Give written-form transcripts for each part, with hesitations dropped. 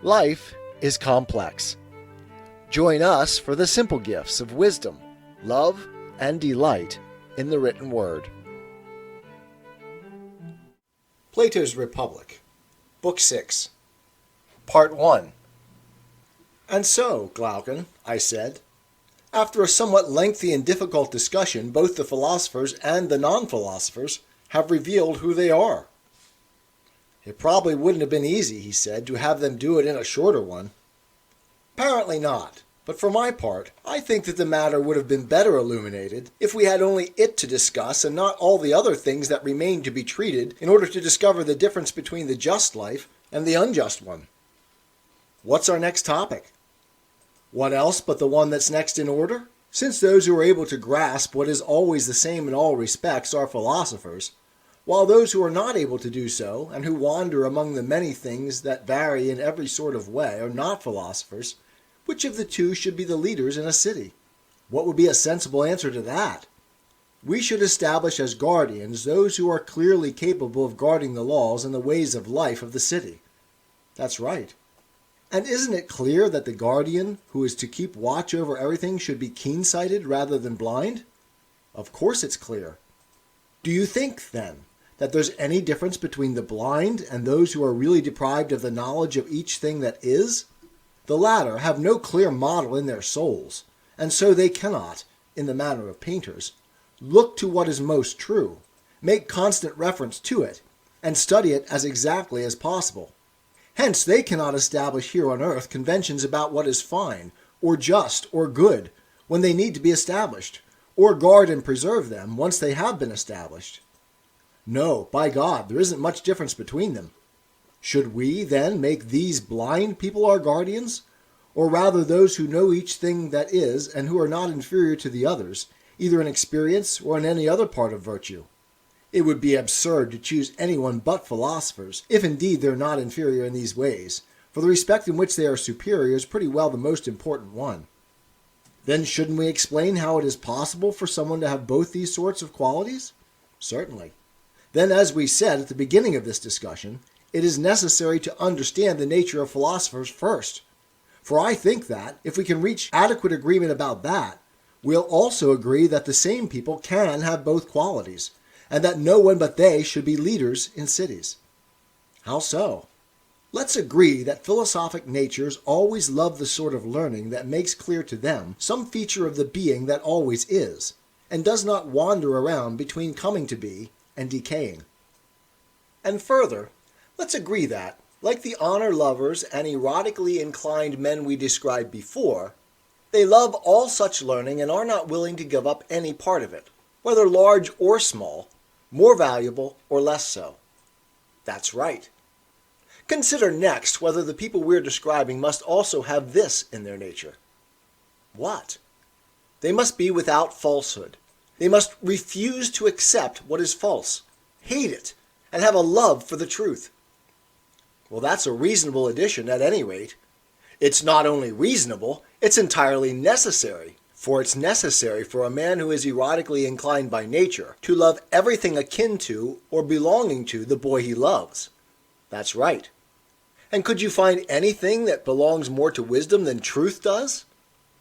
Life is complex. Join us for the simple gifts of wisdom, love, and delight in the written word. Plato's Republic, Book 6, Part 1. And so, Glaucon, I said, after a somewhat lengthy and difficult discussion, both the philosophers and the non-philosophers have revealed who they are. It probably wouldn't have been easy, he said, to have them do it in a shorter one. Apparently not, but for my part, I think that the matter would have been better illuminated if we had only it to discuss and not all the other things that remain to be treated in order to discover the difference between the just life and the unjust one. What's our next topic? What else but the one that's next in order? Since those who are able to grasp what is always the same in all respects are philosophers, while those who are not able to do so, and who wander among the many things that vary in every sort of way, are not philosophers, which of the two should be the leaders in a city? What would be a sensible answer to that? We should establish as guardians those who are clearly capable of guarding the laws and the ways of life of the city. That's right. And isn't it clear that the guardian who is to keep watch over everything should be keen-sighted rather than blind? Of course it's clear. Do you think, then, that there's any difference between the blind and those who are really deprived of the knowledge of each thing that is? The latter have no clear model in their souls, and so they cannot, in the manner of painters, look to what is most true, make constant reference to it, and study it as exactly as possible. Hence they cannot establish here on earth conventions about what is fine, or just, or good, when they need to be established, or guard and preserve them once they have been established. No, by God, there isn't much difference between them. Should we, then, make these blind people our guardians? Or rather those who know each thing that is, and who are not inferior to the others, either in experience or in any other part of virtue? It would be absurd to choose anyone but philosophers, if indeed they're not inferior in these ways, for the respect in which they are superior is pretty well the most important one. Then shouldn't we explain how it is possible for someone to have both these sorts of qualities? Certainly. Then, as we said at the beginning of this discussion, it is necessary to understand the nature of philosophers first. For I think that, if we can reach adequate agreement about that, we'll also agree that the same people can have both qualities, and that no one but they should be leaders in cities. How so? Let's agree that philosophic natures always love the sort of learning that makes clear to them some feature of the being that always is, and does not wander around between coming to be and decaying. And further, let's agree that, like the honor lovers and erotically inclined men we described before, they love all such learning and are not willing to give up any part of it, whether large or small, more valuable or less so. That's right. Consider next whether the people we're describing must also have this in their nature. What? They must be without falsehood. They must refuse to accept what is false, hate it, and have a love for the truth. Well, that's a reasonable addition at any rate. It's not only reasonable, it's entirely necessary, for it's necessary for a man who is erotically inclined by nature to love everything akin to or belonging to the boy he loves. That's right. And could you find anything that belongs more to wisdom than truth does?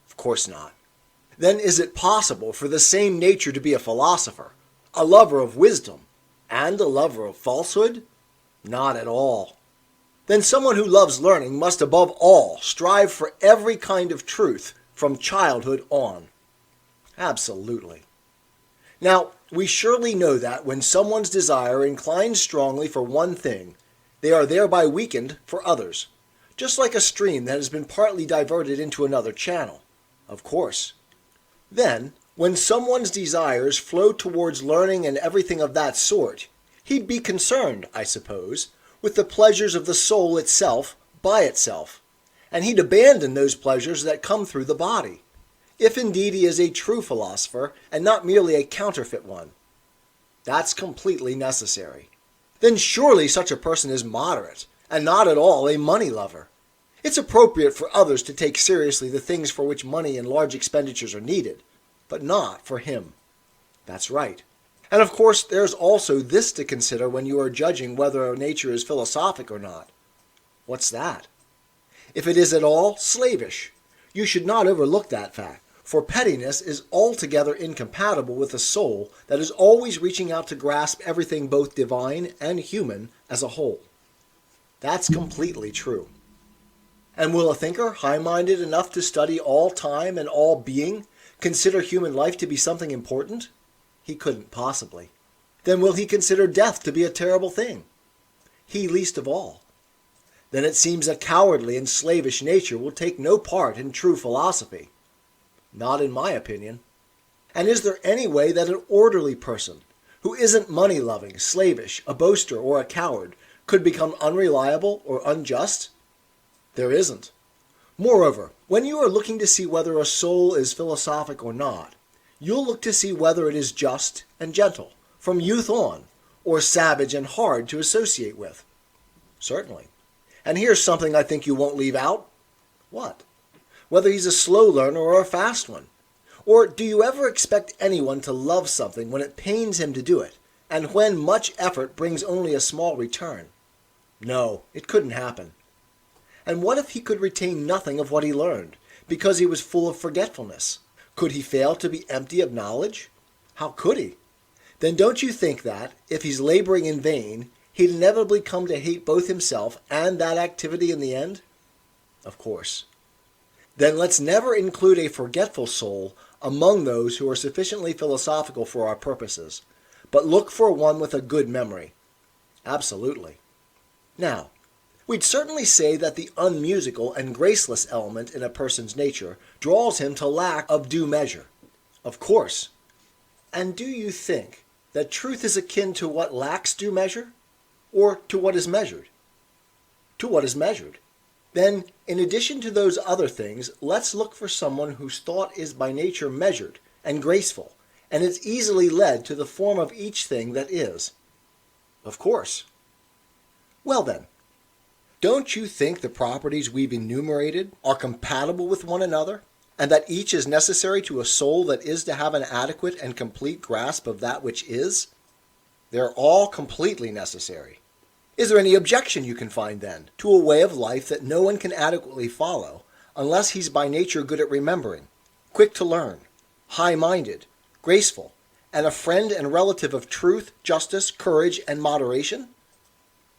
Of course not. Then is it possible for the same nature to be a philosopher, a lover of wisdom, and a lover of falsehood? Not at all. Then someone who loves learning must above all strive for every kind of truth from childhood on. Absolutely. Now, we surely know that when someone's desire inclines strongly for one thing, they are thereby weakened for others, just like a stream that has been partly diverted into another channel. Of course. Then, when someone's desires flow towards learning and everything of that sort, he'd be concerned, I suppose, with the pleasures of the soul itself by itself, and he'd abandon those pleasures that come through the body, if indeed he is a true philosopher and not merely a counterfeit one. That's completely necessary. Then surely such a person is moderate, and not at all a money lover. It's appropriate for others to take seriously the things for which money and large expenditures are needed, but not for him. That's right. And of course there's also this to consider when you are judging whether a nature is philosophic or not. What's that? if it is at all slavish. You should not overlook that fact, for pettiness is altogether incompatible with a soul that is always reaching out to grasp everything both divine and human as a whole. That's completely true. And will a thinker, high-minded enough to study all time and all being, consider human life to be something important? He couldn't possibly. Then will he consider death to be a terrible thing? He least of all. Then it seems a cowardly and slavish nature will take no part in true philosophy. Not in my opinion. And is there any way that an orderly person, who isn't money-loving, slavish, a boaster, or a coward, could become unreliable or unjust? There isn't. Moreover, when you are looking to see whether a soul is philosophic or not, you'll look to see whether it is just and gentle, from youth on, or savage and hard to associate with. Certainly. And here's something I think you won't leave out. What? Whether he's a slow learner or a fast one. Or do you ever expect anyone to love something when it pains him to do it, and when much effort brings only a small return? No, it couldn't happen. And what if he could retain nothing of what he learned, because he was full of forgetfulness? Could he fail to be empty of knowledge? How could he? Then don't you think that, if he's laboring in vain, he'd inevitably come to hate both himself and that activity in the end? Of course. Then let's never include a forgetful soul among those who are sufficiently philosophical for our purposes, but look for one with a good memory. Absolutely. Now, we'd certainly say that the unmusical and graceless element in a person's nature draws him to lack of due measure. Of course. And do you think that truth is akin to what lacks due measure? Or to what is measured? To what is measured. Then, in addition to those other things, let's look for someone whose thought is by nature measured and graceful, and is easily led to the form of each thing that is. Of course. Well then, don't you think the properties we've enumerated are compatible with one another, and that each is necessary to a soul that is to have an adequate and complete grasp of that which is? They're all completely necessary. Is there any objection you can find, then, to a way of life that no one can adequately follow, unless he's by nature good at remembering, quick to learn, high-minded, graceful, and a friend and relative of truth, justice, courage, and moderation?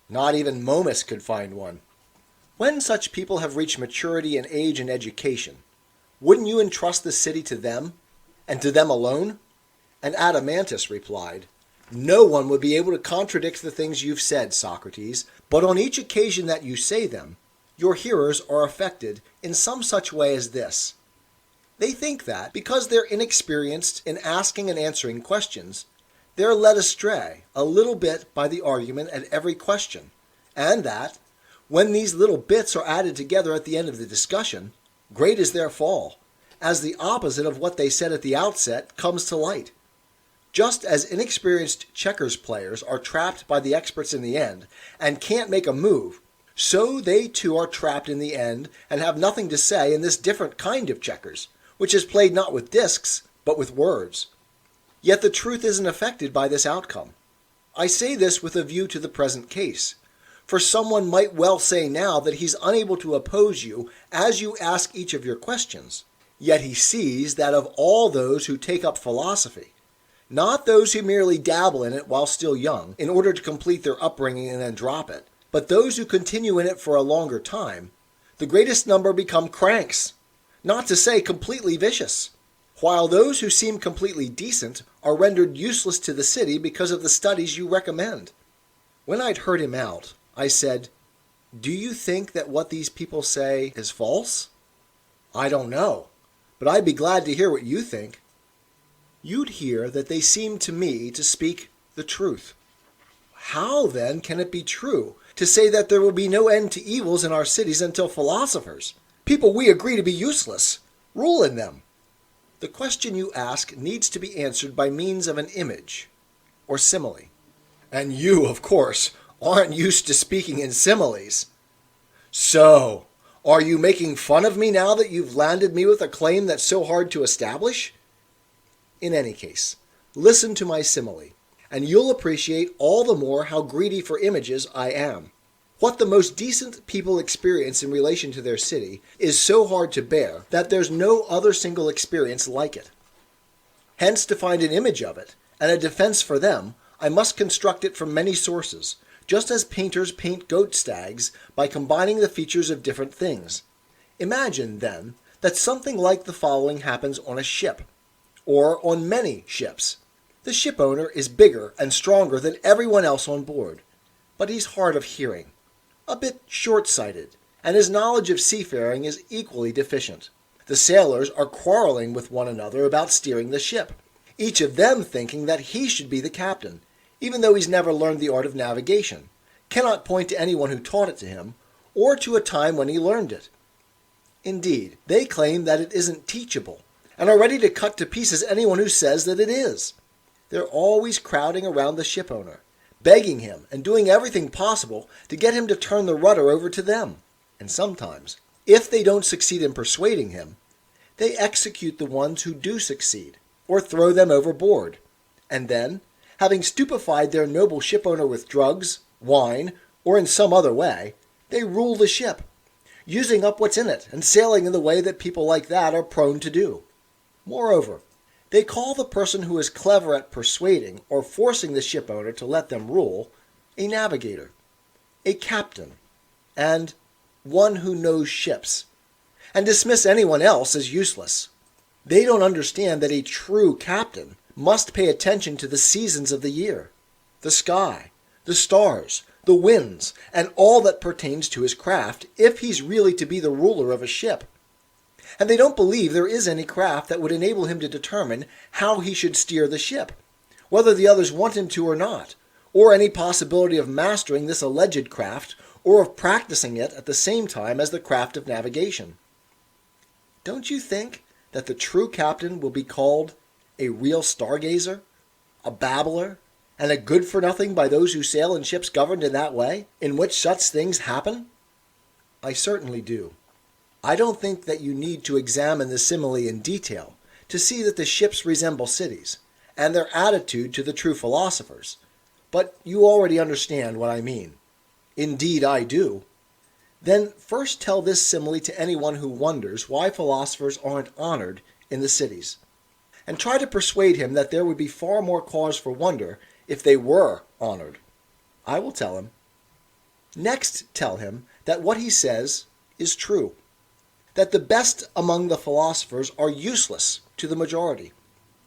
Not even Momus could find one. When such people have reached maturity in age and education, wouldn't you entrust the city to them, and to them alone? And Adeimantus replied, No one would be able to contradict the things you've said, Socrates, but on each occasion that you say them, your hearers are affected in some such way as this. They think that, because they're inexperienced in asking and answering questions, they're led astray a little bit by the argument at every question, and that, when these little bits are added together at the end of the discussion, great is their fall, as the opposite of what they said at the outset comes to light. Just as inexperienced checkers players are trapped by the experts in the end and can't make a move, so they too are trapped in the end and have nothing to say in this different kind of checkers, which is played not with discs, but with words. Yet the truth isn't affected by this outcome. I say this with a view to the present case, for someone might well say now that he's unable to oppose you as you ask each of your questions, yet he sees that of all those who take up philosophy, not those who merely dabble in it while still young, in order to complete their upbringing and then drop it, but those who continue in it for a longer time, the greatest number become cranks, not to say completely vicious, while those who seem completely decent are rendered useless to the city because of the studies you recommend. When I'd heard him out, I said, Do you think that what these people say is false? I don't know, but I'd be glad to hear what you think. You'd hear that they seem to me to speak the truth. How, then, can it be true to say that there will be no end to evils in our cities until philosophers, people we agree to be useless, rule in them? The question you ask needs to be answered by means of an image, or simile. And you, of course, aren't used to speaking in similes. So, are you making fun of me now that you've landed me with a claim that's so hard to establish? In any case, listen to my simile, and you'll appreciate all the more how greedy for images I am. What the most decent people experience in relation to their city is so hard to bear that there's no other single experience like it. Hence, to find an image of it, and a defense for them, I must construct it from many sources, just as painters paint goat stags by combining the features of different things. Imagine, then, that something like the following happens on a ship, or on many ships. The ship owner is bigger and stronger than everyone else on board, but he's hard of hearing, a bit short-sighted, and his knowledge of seafaring is equally deficient. The sailors are quarreling with one another about steering the ship, each of them thinking that he should be the captain, even though he's never learned the art of navigation, cannot point to anyone who taught it to him, or to a time when he learned it. Indeed, they claim that it isn't teachable, and are ready to cut to pieces anyone who says that it is. They're always crowding around the ship owner, begging him and doing everything possible to get him to turn the rudder over to them. And sometimes, if they don't succeed in persuading him, they execute the ones who do succeed, or throw them overboard. And then, having stupefied their noble shipowner with drugs, wine, or in some other way, they rule the ship, using up what's in it and sailing in the way that people like that are prone to do. Moreover, they call the person who is clever at persuading or forcing the shipowner to let them rule a navigator, a captain, and one who knows ships, and dismiss anyone else as useless. They don't understand that a true captain must pay attention to the seasons of the year, the sky, the stars, the winds, and all that pertains to his craft if he's really to be the ruler of a ship. And they don't believe there is any craft that would enable him to determine how he should steer the ship, whether the others want him to or not, or any possibility of mastering this alleged craft or of practicing it at the same time as the craft of navigation. Don't you think that the true captain will be called a real stargazer, a babbler, and a good-for-nothing by those who sail in ships governed in that way, in which such things happen? I certainly do. I don't think that you need to examine the simile in detail to see that the ships resemble cities, and their attitude to the true philosophers, but you already understand what I mean. Indeed, I do. Then first tell this simile to anyone who wonders why philosophers aren't honored in the cities, and try to persuade him that there would be far more cause for wonder if they were honored. I will tell him. Next tell him that what he says is true, that the best among the philosophers are useless to the majority.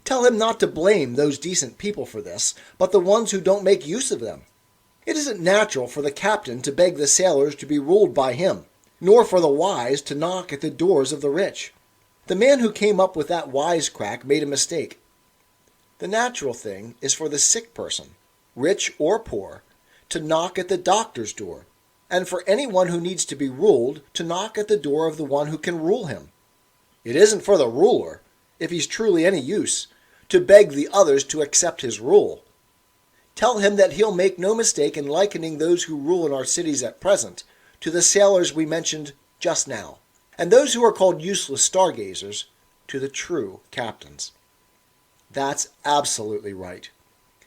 Tell him not to blame those decent people for this, but the ones who don't make use of them. It isn't natural for the captain to beg the sailors to be ruled by him, nor for the wise to knock at the doors of the rich. The man who came up with that wisecrack made a mistake. The natural thing is for the sick person, rich or poor, to knock at the doctor's door, and for anyone who needs to be ruled to knock at the door of the one who can rule him. It isn't for the ruler, if he's truly any use, to beg the others to accept his rule. Tell him that he'll make no mistake in likening those who rule in our cities at present to the sailors we mentioned just now, and those who are called useless stargazers to the true captains. That's absolutely right.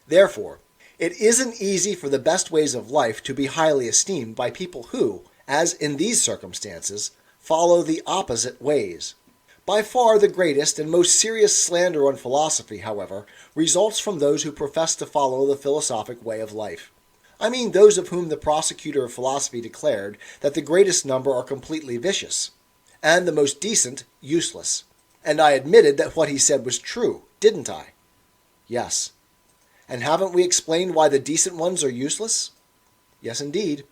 Therefore, it isn't easy for the best ways of life to be highly esteemed by people who, as in these circumstances, follow the opposite ways. By far the greatest and most serious slander on philosophy, however, results from those who profess to follow the philosophic way of life. I mean those of whom the prosecutor of philosophy declared that the greatest number are completely vicious, and the most decent useless. And I admitted that what he said was true, didn't I? Yes. And haven't we explained why the decent ones are useless? Yes, indeed.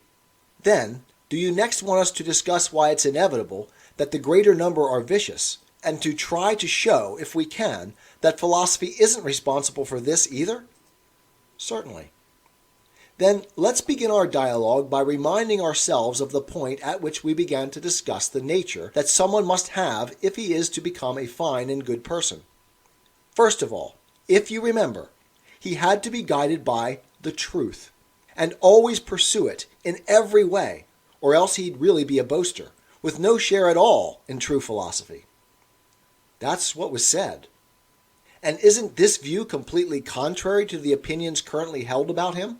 Then, do you next want us to discuss why it's inevitable that the greater number are vicious, and to try to show, if we can, that philosophy isn't responsible for this either? Certainly. Then let's begin our dialogue by reminding ourselves of the point at which we began to discuss the nature that someone must have if he is to become a fine and good person. First of all, if you remember, he had to be guided by the truth, and always pursue it in every way, or else he'd really be a boaster, with no share at all in true philosophy. That's what was said. And isn't this view completely contrary to the opinions currently held about him?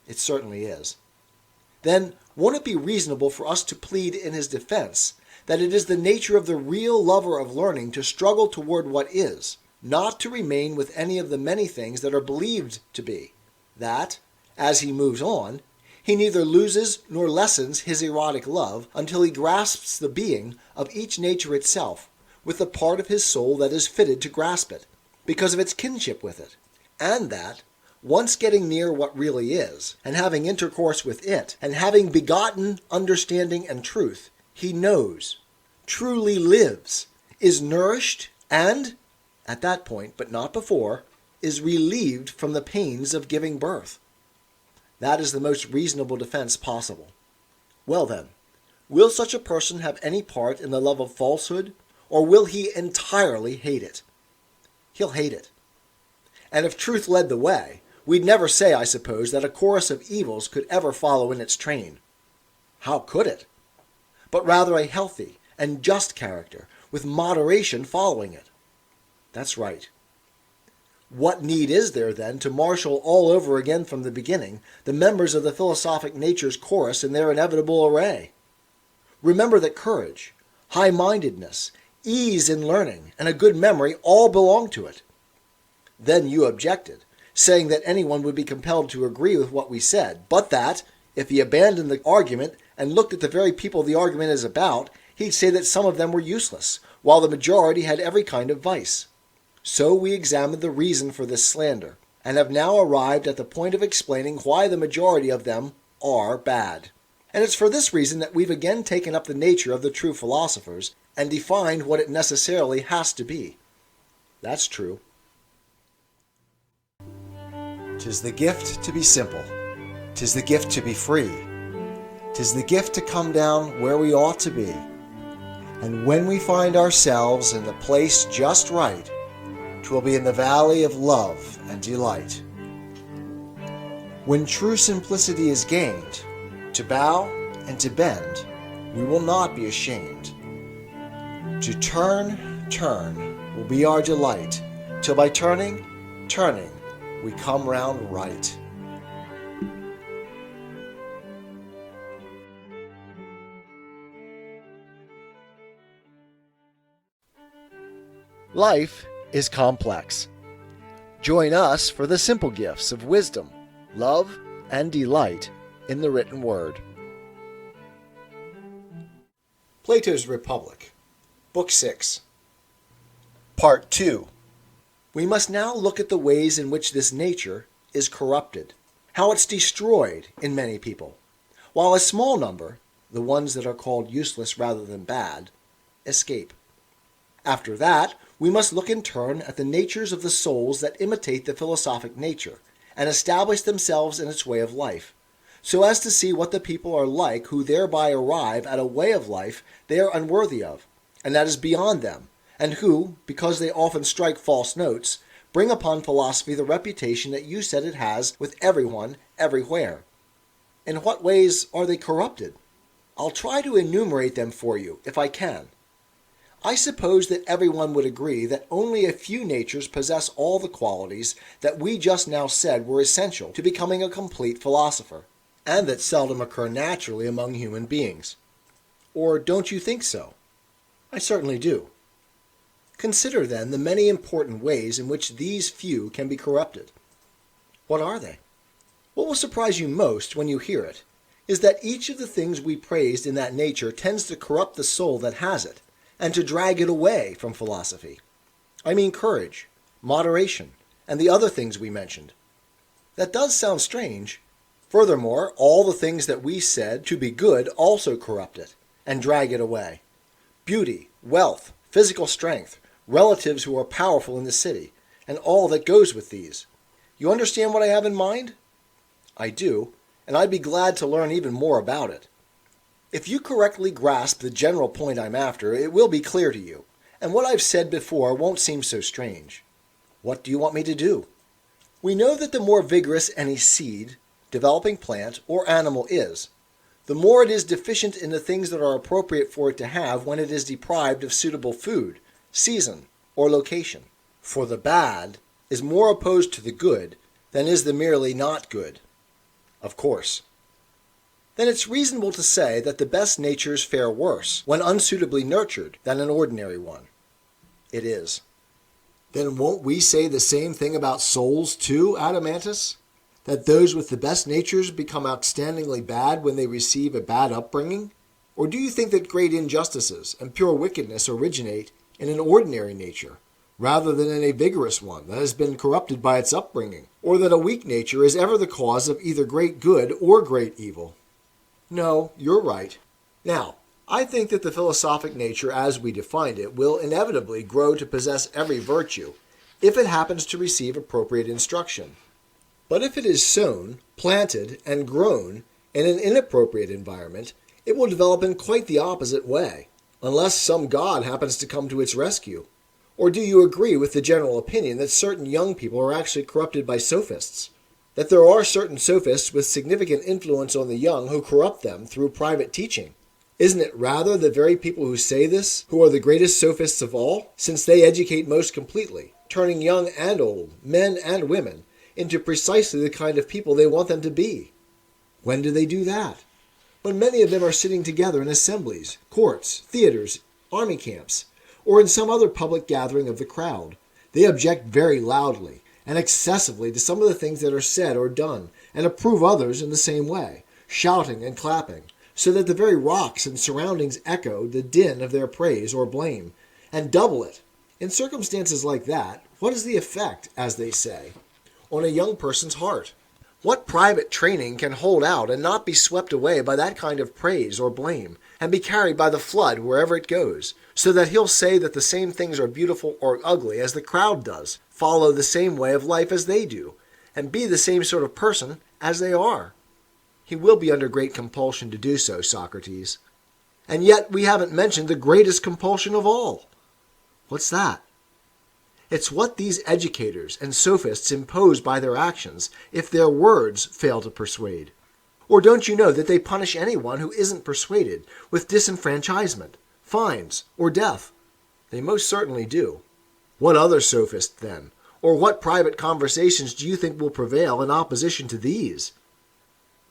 It certainly is. Then won't it be reasonable for us to plead in his defense that it is the nature of the real lover of learning to struggle toward what is, not to remain with any of the many things that are believed to be, that, as he moves on, he neither loses nor lessens his erotic love until he grasps the being of each nature itself with the part of his soul that is fitted to grasp it, because of its kinship with it, and that, once getting near what really is, and having intercourse with it, and having begotten understanding and truth, he knows, truly lives, is nourished, and, at that point, but not before, is relieved from the pains of giving birth. That is the most reasonable defense possible. Well then, will such a person have any part in the love of falsehood, or will he entirely hate it? He'll hate it. And if truth led the way, we'd never say, I suppose, that a chorus of evils could ever follow in its train. How could it? But rather a healthy and just character, with moderation following it. That's right. What need is there, then, to marshal all over again from the beginning the members of the philosophic nature's chorus in their inevitable array? Remember that courage, high-mindedness, ease in learning, and a good memory all belong to it. Then you objected, saying that anyone would be compelled to agree with what we said, but that, if he abandoned the argument and looked at the very people the argument is about, he'd say that some of them were useless, while the majority had every kind of vice. So we examined the reason for this slander, and have now arrived at the point of explaining why the majority of them are bad. And it's for this reason that we've again taken up the nature of the true philosophers, and defined what it necessarily has to be. That's true. 'Tis the gift to be simple. 'Tis the gift to be free. 'Tis the gift to come down where we ought to be. And when we find ourselves in the place just right, 'twill be in the valley of love and delight. When true simplicity is gained, to bow and to bend, we will not be ashamed. To turn will be our delight, till by turning, we come round right. Life is complex. Join us for the simple gifts of wisdom, love, and delight in the written word. Plato's Republic, Book 6, Part 2. We must now look at the ways in which this nature is corrupted, how it's destroyed in many people, while a small number, the ones that are called useless rather than bad, escape. After that, we must look in turn at the natures of the souls that imitate the philosophic nature, and establish themselves in its way of life, so as to see what the people are like who thereby arrive at a way of life they are unworthy of, and that is beyond them, and who, because they often strike false notes, bring upon philosophy the reputation that you said it has with everyone, everywhere. In what ways are they corrupted? I'll try to enumerate them for you, if I can. I suppose that everyone would agree that only a few natures possess all the qualities that we just now said were essential to becoming a complete philosopher, and that seldom occur naturally among human beings. Or don't you think so? I certainly do. Consider then the many important ways in which these few can be corrupted. What are they? What will surprise you most when you hear it is that each of the things we praised in that nature tends to corrupt the soul that has it, and to drag it away from philosophy. I mean courage, moderation, and the other things we mentioned. That does sound strange. Furthermore, all the things that we said to be good also corrupt it, and drag it away. Beauty, wealth, physical strength, relatives who are powerful in the city, and all that goes with these. You understand what I have in mind? I do, and I'd be glad to learn even more about it. If you correctly grasp the general point I'm after, it will be clear to you, and what I've said before won't seem so strange. What do you want me to do? We know that the more vigorous any seed, developing plant, or animal is, the more it is deficient in the things that are appropriate for it to have when it is deprived of suitable food, season, or location. For the bad is more opposed to the good than is the merely not good. Of course. then it's reasonable to say that the best natures fare worse when unsuitably nurtured than an ordinary one. It is. Then won't we say the same thing about souls too, Adamantus? That those with the best natures become outstandingly bad when they receive a bad upbringing? Or do you think that great injustices and pure wickedness originate in an ordinary nature, rather than in a vigorous one that has been corrupted by its upbringing, or that a weak nature is ever the cause of either great good or great evil? No, you're right. Now, I think that the philosophic nature as we defined it will inevitably grow to possess every virtue if it happens to receive appropriate instruction. But if it is sown, planted, and grown in an inappropriate environment, it will develop in quite the opposite way, unless some god happens to come to its rescue. Or do you agree with the general opinion that certain young people are actually corrupted by sophists? That there are certain sophists with significant influence on the young who corrupt them through private teaching? Isn't it rather the very people who say this who are the greatest sophists of all, since they educate most completely, turning young and old, men and women, into precisely the kind of people they want them to be? When do they do that? When many of them are sitting together in assemblies, courts, theaters, army camps, or in some other public gathering of the crowd. They object very loudly and excessively to some of the things that are said or done, and approve others in the same way, shouting and clapping, so that the very rocks and surroundings echo the din of their praise or blame, and double it. In circumstances like that, what is the effect, as they say, on a young person's heart? What private training can hold out and not be swept away by that kind of praise or blame, and be carried by the flood wherever it goes, so that he'll say that the same things are beautiful or ugly as the crowd does, follow the same way of life as they do, and be the same sort of person as they are? He will be under great compulsion to do so, Socrates. And yet we haven't mentioned the greatest compulsion of all. What's that? It's what these educators and sophists impose by their actions if their words fail to persuade. Or don't you know that they punish anyone who isn't persuaded with disenfranchisement, fines, or death? They most certainly do. What other sophist, then, or what private conversations do you think will prevail in opposition to these?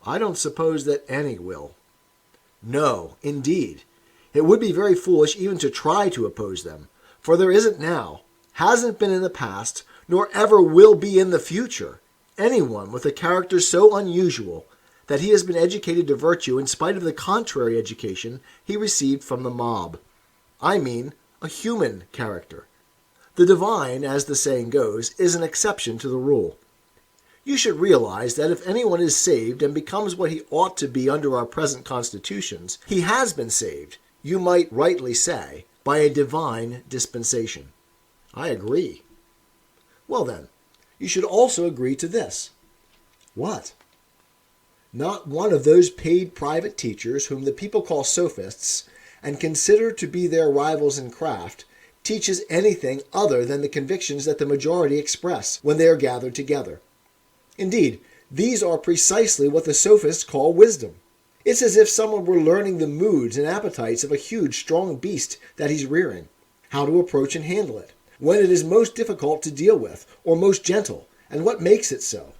I don't suppose that any will. No, indeed. It would be very foolish even to try to oppose them, for there isn't now, hasn't been in the past, nor ever will be in the future, anyone with a character so unusual that he has been educated to virtue in spite of the contrary education he received from the mob. I mean, a human character. The divine, as the saying goes, is an exception to the rule. You should realize that if anyone is saved and becomes what he ought to be under our present constitutions, he has been saved, you might rightly say, by a divine dispensation. I agree. Well then, you should also agree to this. What? Not one of those paid private teachers whom the people call sophists and consider to be their rivals in craft teaches anything other than the convictions that the majority express when they are gathered together. Indeed, these are precisely what the sophists call wisdom. It's as if someone were learning the moods and appetites of a huge, strong beast that he's rearing, how to approach and handle it, when it is most difficult to deal with, or most gentle, and what makes it so,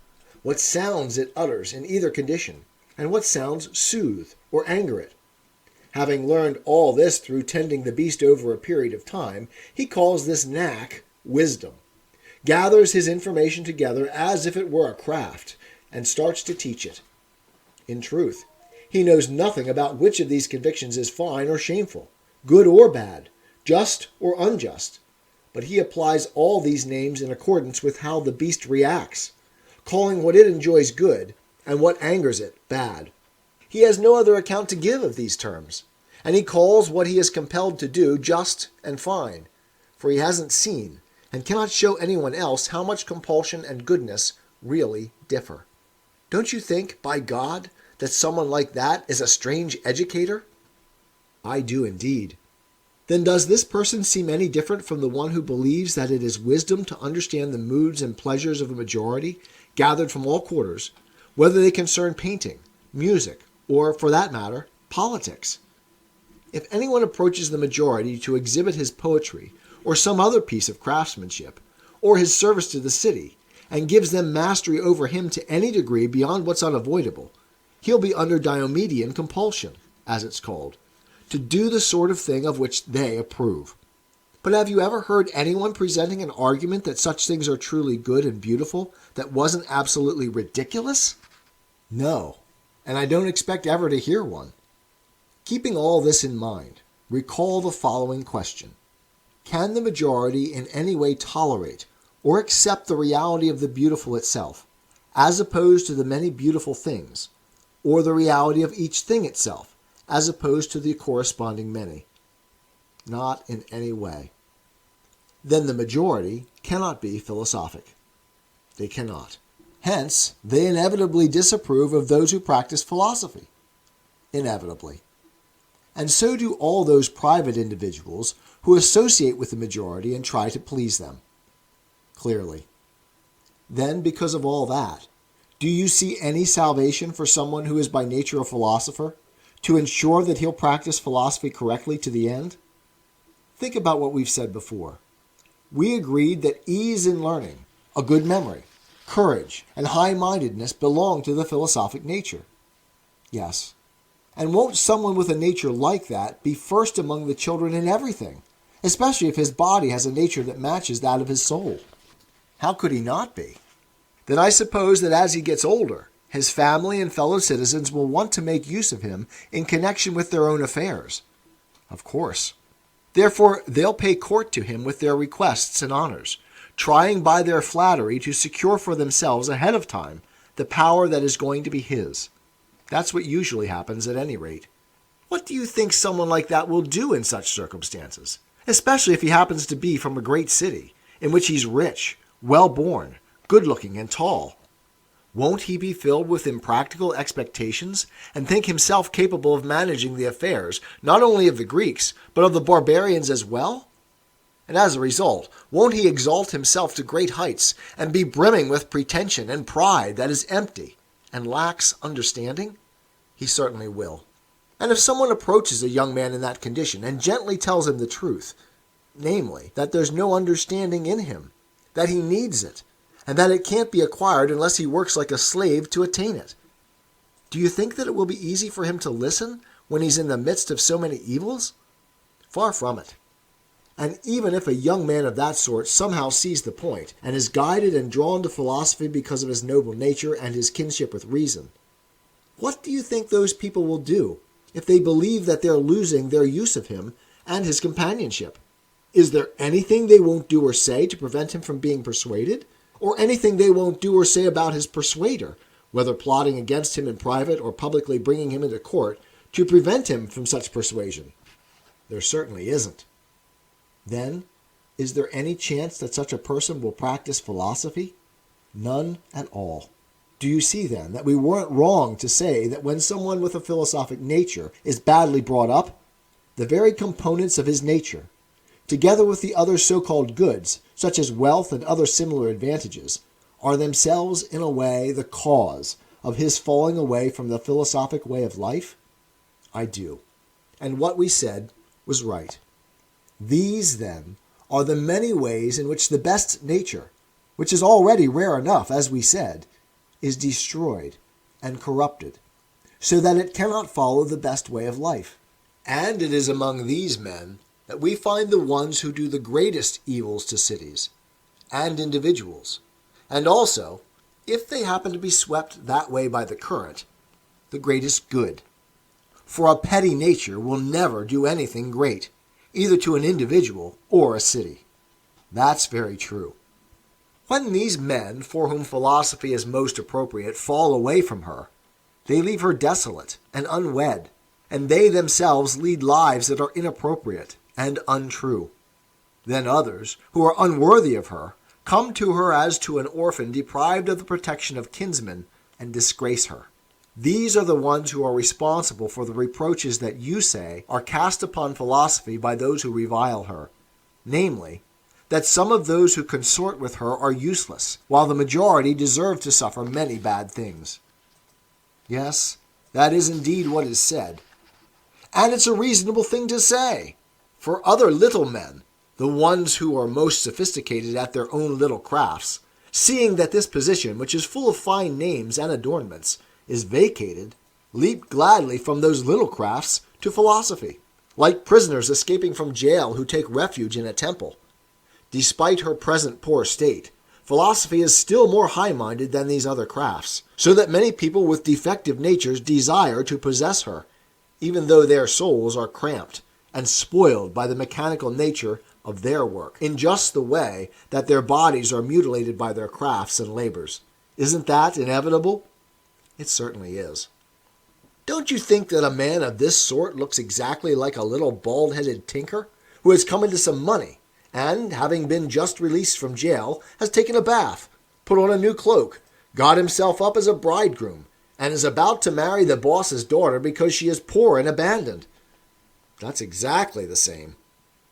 what sounds it utters in either condition, and what sounds soothe or anger it. Having learned all this through tending the beast over a period of time, he calls this knack wisdom, gathers his information together as if it were a craft, and starts to teach it. In truth, he knows nothing about which of these convictions is fine or shameful, good or bad, just or unjust, but he applies all these names in accordance with how the beast reacts, calling what it enjoys good, and what angers it bad. He has no other account to give of these terms, and he calls what he is compelled to do just and fine, for he hasn't seen, and cannot show anyone else how much compulsion and goodness really differ. Don't you think, by God, that someone like that is a strange educator? I do indeed. Then does this person seem any different from the one who believes that it is wisdom to understand the moods and pleasures of a majority, gathered from all quarters, whether they concern painting, music, or, for that matter, politics? If anyone approaches the majority to exhibit his poetry, or some other piece of craftsmanship, or his service to the city, and gives them mastery over him to any degree beyond what's unavoidable, he'll be under Diomedean compulsion, as it's called, to do the sort of thing of which they approve. But have you ever heard anyone presenting an argument that such things are truly good and beautiful that wasn't absolutely ridiculous? No, and I don't expect ever to hear one. Keeping all this in mind, recall the following question. Can the majority in any way tolerate or accept the reality of the beautiful itself, as opposed to the many beautiful things, or the reality of each thing itself, as opposed to the corresponding many? Not in any way. Then the majority cannot be philosophic. They cannot. Hence, they inevitably disapprove of those who practice philosophy. Inevitably. And so do all those private individuals who associate with the majority and try to please them. Clearly. Then, because of all that, do you see any salvation for someone who is by nature a philosopher, to ensure that he'll practice philosophy correctly to the end? Think about what we've said before. We agreed that ease in learning, a good memory, courage, and high-mindedness belong to the philosophic nature. Yes. And won't someone with a nature like that be first among the children in everything, especially if his body has a nature that matches that of his soul? How could he not be? Then I suppose that as he gets older, his family and fellow citizens will want to make use of him in connection with their own affairs. Of course. Therefore, they'll pay court to him with their requests and honors, trying by their flattery to secure for themselves ahead of time the power that is going to be his. That's what usually happens at any rate. What do you think someone like that will do in such circumstances, especially if he happens to be from a great city, in which he's rich, well-born, good-looking, and tall? Won't he be filled with impractical expectations and think himself capable of managing the affairs, not only of the Greeks, but of the barbarians as well? And as a result, won't he exalt himself to great heights and be brimming with pretension and pride that is empty and lacks understanding? He certainly will. And if someone approaches a young man in that condition and gently tells him the truth, namely, that there's no understanding in him, that he needs it, and that it can't be acquired unless he works like a slave to attain it, do you think that it will be easy for him to listen when he's in the midst of so many evils? Far from it. And even if a young man of that sort somehow sees the point, and is guided and drawn to philosophy because of his noble nature and his kinship with reason, what do you think those people will do if they believe that they're losing their use of him and his companionship? Is there anything they won't do or say to prevent him from being persuaded? Or anything they won't do or say about his persuader, whether plotting against him in private or publicly bringing him into court, to prevent him from such persuasion? There certainly isn't. Then, is there any chance that such a person will practice philosophy? None at all. Do you see, then, that we weren't wrong to say that when someone with a philosophic nature is badly brought up, the very components of his nature, together with the other so-called goods, such as wealth and other similar advantages, are themselves in a way the cause of his falling away from the philosophic way of life? I do. And what we said was right. These, then, are the many ways in which the best nature, which is already rare enough, as we said, is destroyed and corrupted, so that it cannot follow the best way of life. And it is among these men that we find the ones who do the greatest evils to cities and individuals, and also, if they happen to be swept that way by the current, the greatest good. For a petty nature will never do anything great, either to an individual or a city. That's very true. When these men, for whom philosophy is most appropriate, fall away from her, they leave her desolate and unwed, and they themselves lead lives that are inappropriate and untrue. Then others, who are unworthy of her, come to her as to an orphan deprived of the protection of kinsmen, and disgrace her. These are the ones who are responsible for the reproaches that you say are cast upon philosophy by those who revile her, namely, that some of those who consort with her are useless, while the majority deserve to suffer many bad things. Yes, that is indeed what is said. And it's a reasonable thing to say. For other little men, the ones who are most sophisticated at their own little crafts, seeing that this position, which is full of fine names and adornments, is vacated, leap gladly from those little crafts to philosophy, like prisoners escaping from jail who take refuge in a temple. Despite her present poor state, philosophy is still more high-minded than these other crafts, so that many people with defective natures desire to possess her, even though their souls are cramped and spoiled by the mechanical nature of their work, in just the way that their bodies are mutilated by their crafts and labors. Isn't that inevitable? It certainly is. Don't you think that a man of this sort looks exactly like a little bald-headed tinker who has come into some money and, having been just released from jail, has taken a bath, put on a new cloak, got himself up as a bridegroom, and is about to marry the boss's daughter because she is poor and abandoned? That's exactly the same.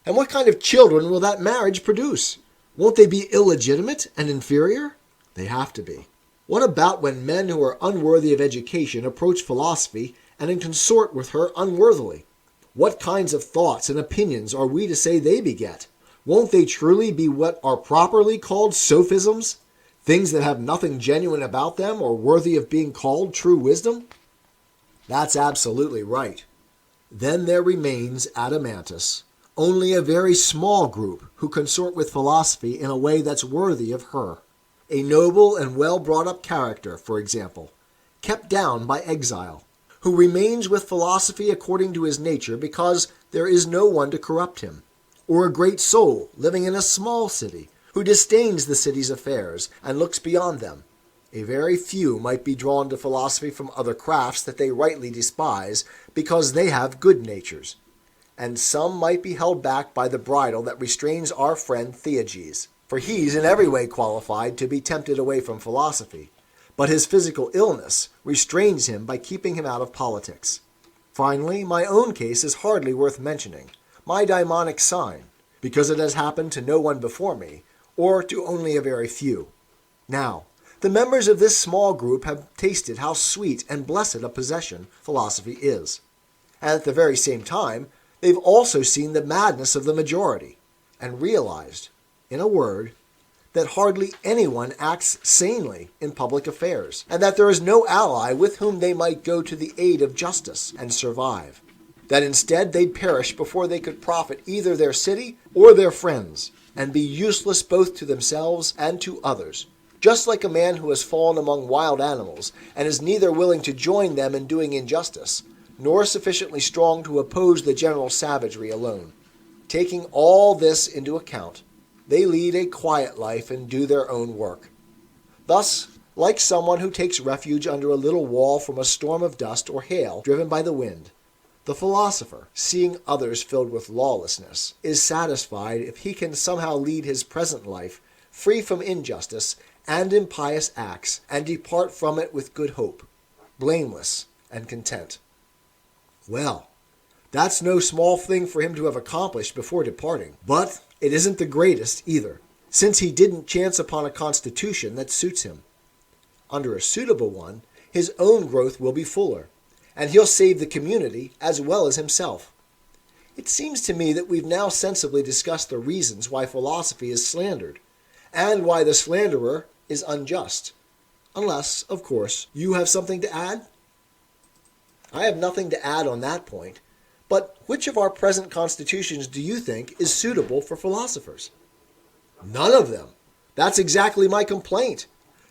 And what kind of children will that marriage produce? Won't they be illegitimate and inferior? They have to be. What about when men who are unworthy of education approach philosophy and consort with her unworthily? What kinds of thoughts and opinions are we to say they beget? Won't they truly be what are properly called sophisms? Things that have nothing genuine about them or worthy of being called true wisdom? That's absolutely right. Then there remains Adeimantus, only a very small group who consort with philosophy in a way that's worthy of her. A noble and well-brought-up character, for example, kept down by exile, who remains with philosophy according to his nature because there is no one to corrupt him, or a great soul living in a small city, who disdains the city's affairs and looks beyond them. A very few might be drawn to philosophy from other crafts that they rightly despise because they have good natures, and some might be held back by the bridle that restrains our friend Theages, for he's in every way qualified to be tempted away from philosophy, but his physical illness restrains him by keeping him out of politics. Finally, my own case is hardly worth mentioning, my daimonic sign, because it has happened to no one before me, or to only a very few. Now, the members of this small group have tasted how sweet and blessed a possession philosophy is, and at the very same time, they've also seen the madness of the majority, and realized, in a word, that hardly anyone acts sanely in public affairs, and that there is no ally with whom they might go to the aid of justice and survive, that instead they'd perish before they could profit either their city or their friends, and be useless both to themselves and to others, just like a man who has fallen among wild animals and is neither willing to join them in doing injustice, nor sufficiently strong to oppose the general savagery alone. Taking all this into account, they lead a quiet life and do their own work. Thus, like someone who takes refuge under a little wall from a storm of dust or hail driven by the wind, the philosopher, seeing others filled with lawlessness, is satisfied if he can somehow lead his present life free from injustice and impious acts, and depart from it with good hope, blameless and content. Well, that's no small thing for him to have accomplished before departing, but it isn't the greatest either, since he didn't chance upon a constitution that suits him. Under a suitable one, his own growth will be fuller, and he'll save the community as well as himself. It seems to me that we've now sensibly discussed the reasons why philosophy is slandered, and why the slanderer is unjust. Unless, of course, you have something to add? I have nothing to add on that point, but which of our present constitutions do you think is suitable for philosophers? None of them. That's exactly my complaint.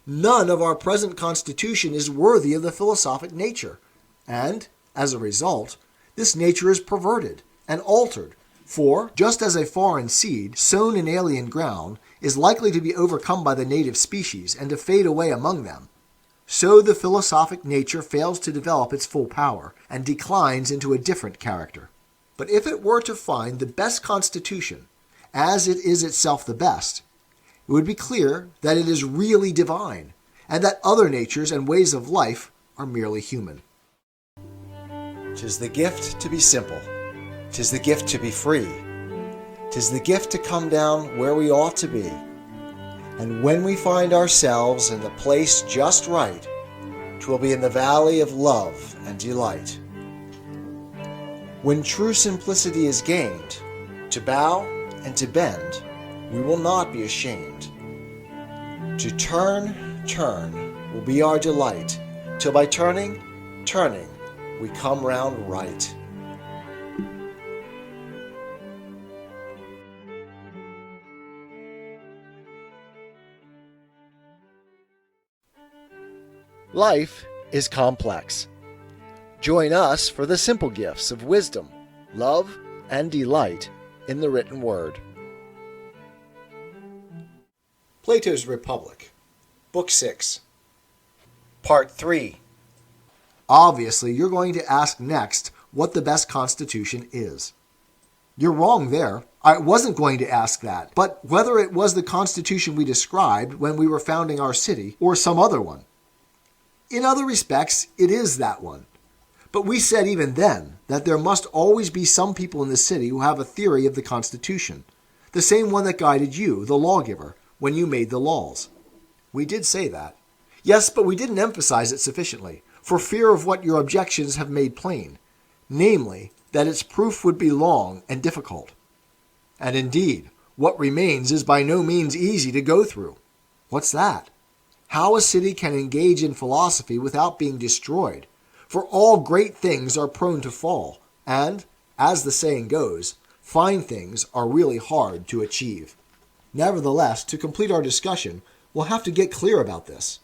None of our present constitution is worthy of the philosophic nature, and, as a result, this nature is perverted and altered, for, just as a foreign seed, sown in alien ground, is likely to be overcome by the native species and to fade away among them, so the philosophic nature fails to develop its full power and declines into a different character. But if it were to find the best constitution, as it is itself the best, it would be clear that it is really divine, and that other natures and ways of life are merely human. 'Tis the gift to be simple. 'Tis the gift to be free. 'Tis the gift to come down where we ought to be. And when we find ourselves in the place just right, 'twill be in the valley of love and delight. When true simplicity is gained, to bow and to bend, we will not be ashamed. To turn will be our delight, till by turning, we come round right. Life is complex. Join us for the simple gifts of wisdom, love, and delight in the written word. Plato's Republic, Book 6, Part 3. Obviously, you're going to ask next what the best constitution is. You're wrong there. I wasn't going to ask that, but whether it was the constitution we described when we were founding our city or some other one. In other respects, it is that one. But we said even then that there must always be some people in the city who have a theory of the Constitution, the same one that guided you, the lawgiver, when you made the laws. We did say that. Yes, but we didn't emphasize it sufficiently, for fear of what your objections have made plain, namely, that its proof would be long and difficult. And indeed, what remains is by no means easy to go through. What's that? How a city can engage in philosophy without being destroyed, for all great things are prone to fall, and, as the saying goes, fine things are really hard to achieve. Nevertheless, to complete our discussion, we'll have to get clear about this.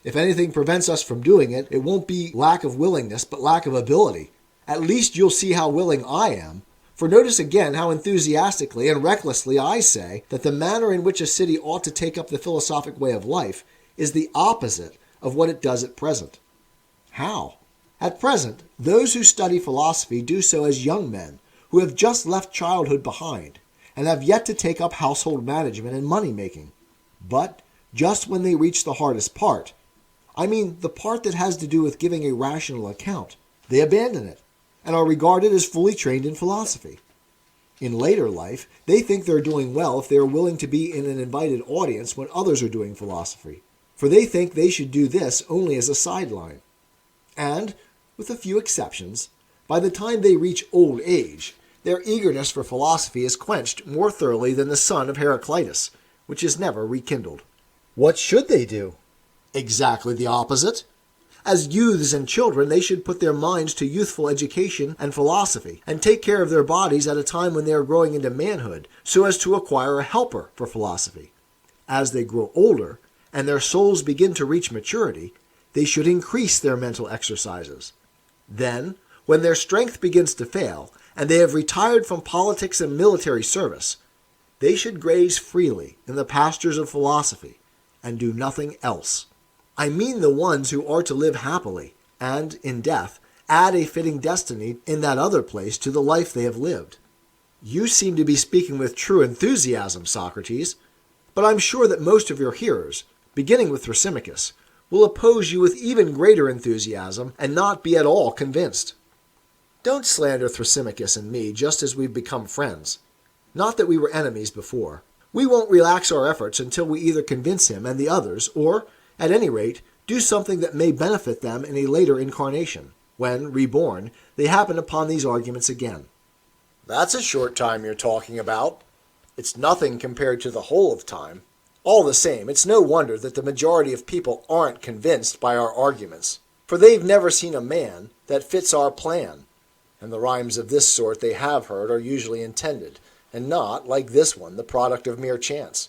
If anything prevents us from doing it, it won't be lack of willingness, but lack of ability. At least you'll see how willing I am. For notice again how enthusiastically and recklessly I say that the manner in which a city ought to take up the philosophic way of life is the opposite of what it does at present. How? At present, those who study philosophy do so as young men who have just left childhood behind and have yet to take up household management and money-making. But just when they reach the hardest part, I mean the part that has to do with giving a rational account, they abandon it and are regarded as fully trained in philosophy. In later life, they think they're doing well if they are willing to be in an invited audience when others are doing philosophy, for they think they should do this only as a sideline. And, with a few exceptions, by the time they reach old age, their eagerness for philosophy is quenched more thoroughly than the sun of Heraclitus, which is never rekindled. What should they do? Exactly the opposite. As youths and children, they should put their minds to youthful education and philosophy, and take care of their bodies at a time when they are growing into manhood, so as to acquire a helper for philosophy. As they grow older, and their souls begin to reach maturity, they should increase their mental exercises. Then, when their strength begins to fail, and they have retired from politics and military service, they should graze freely in the pastures of philosophy, and do nothing else. I mean the ones who are to live happily, and, in death, add a fitting destiny in that other place to the life they have lived. You seem to be speaking with true enthusiasm, Socrates, but I'm sure that most of your hearers, beginning with Thrasymachus, will oppose you with even greater enthusiasm and not be at all convinced. Don't slander Thrasymachus and me just as we've become friends. Not that we were enemies before. We won't relax our efforts until we either convince him and the others, or, at any rate, do something that may benefit them in a later incarnation, when, reborn, they happen upon these arguments again. That's a short time you're talking about. It's nothing compared to the whole of time. All the same, it's no wonder that the majority of people aren't convinced by our arguments, for they've never seen a man that fits our plan, and the rhymes of this sort they have heard are usually intended, and not, like this one, the product of mere chance.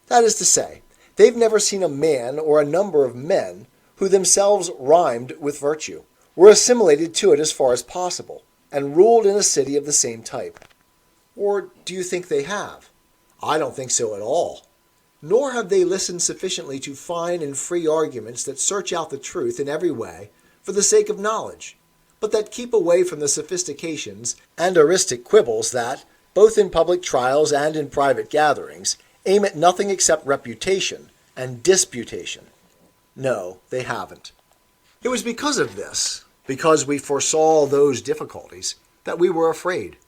That is to say, they've never seen a man or a number of men who themselves rhymed with virtue, were assimilated to it as far as possible, and ruled in a city of the same type. Or do you think they have? I don't think so at all. Nor have they listened sufficiently to fine and free arguments that search out the truth in every way for the sake of knowledge, but that keep away from the sophistications and eristic quibbles that, both in public trials and in private gatherings, aim at nothing except reputation and disputation. No, they haven't. It was because of this, because we foresaw those difficulties, that we were afraid.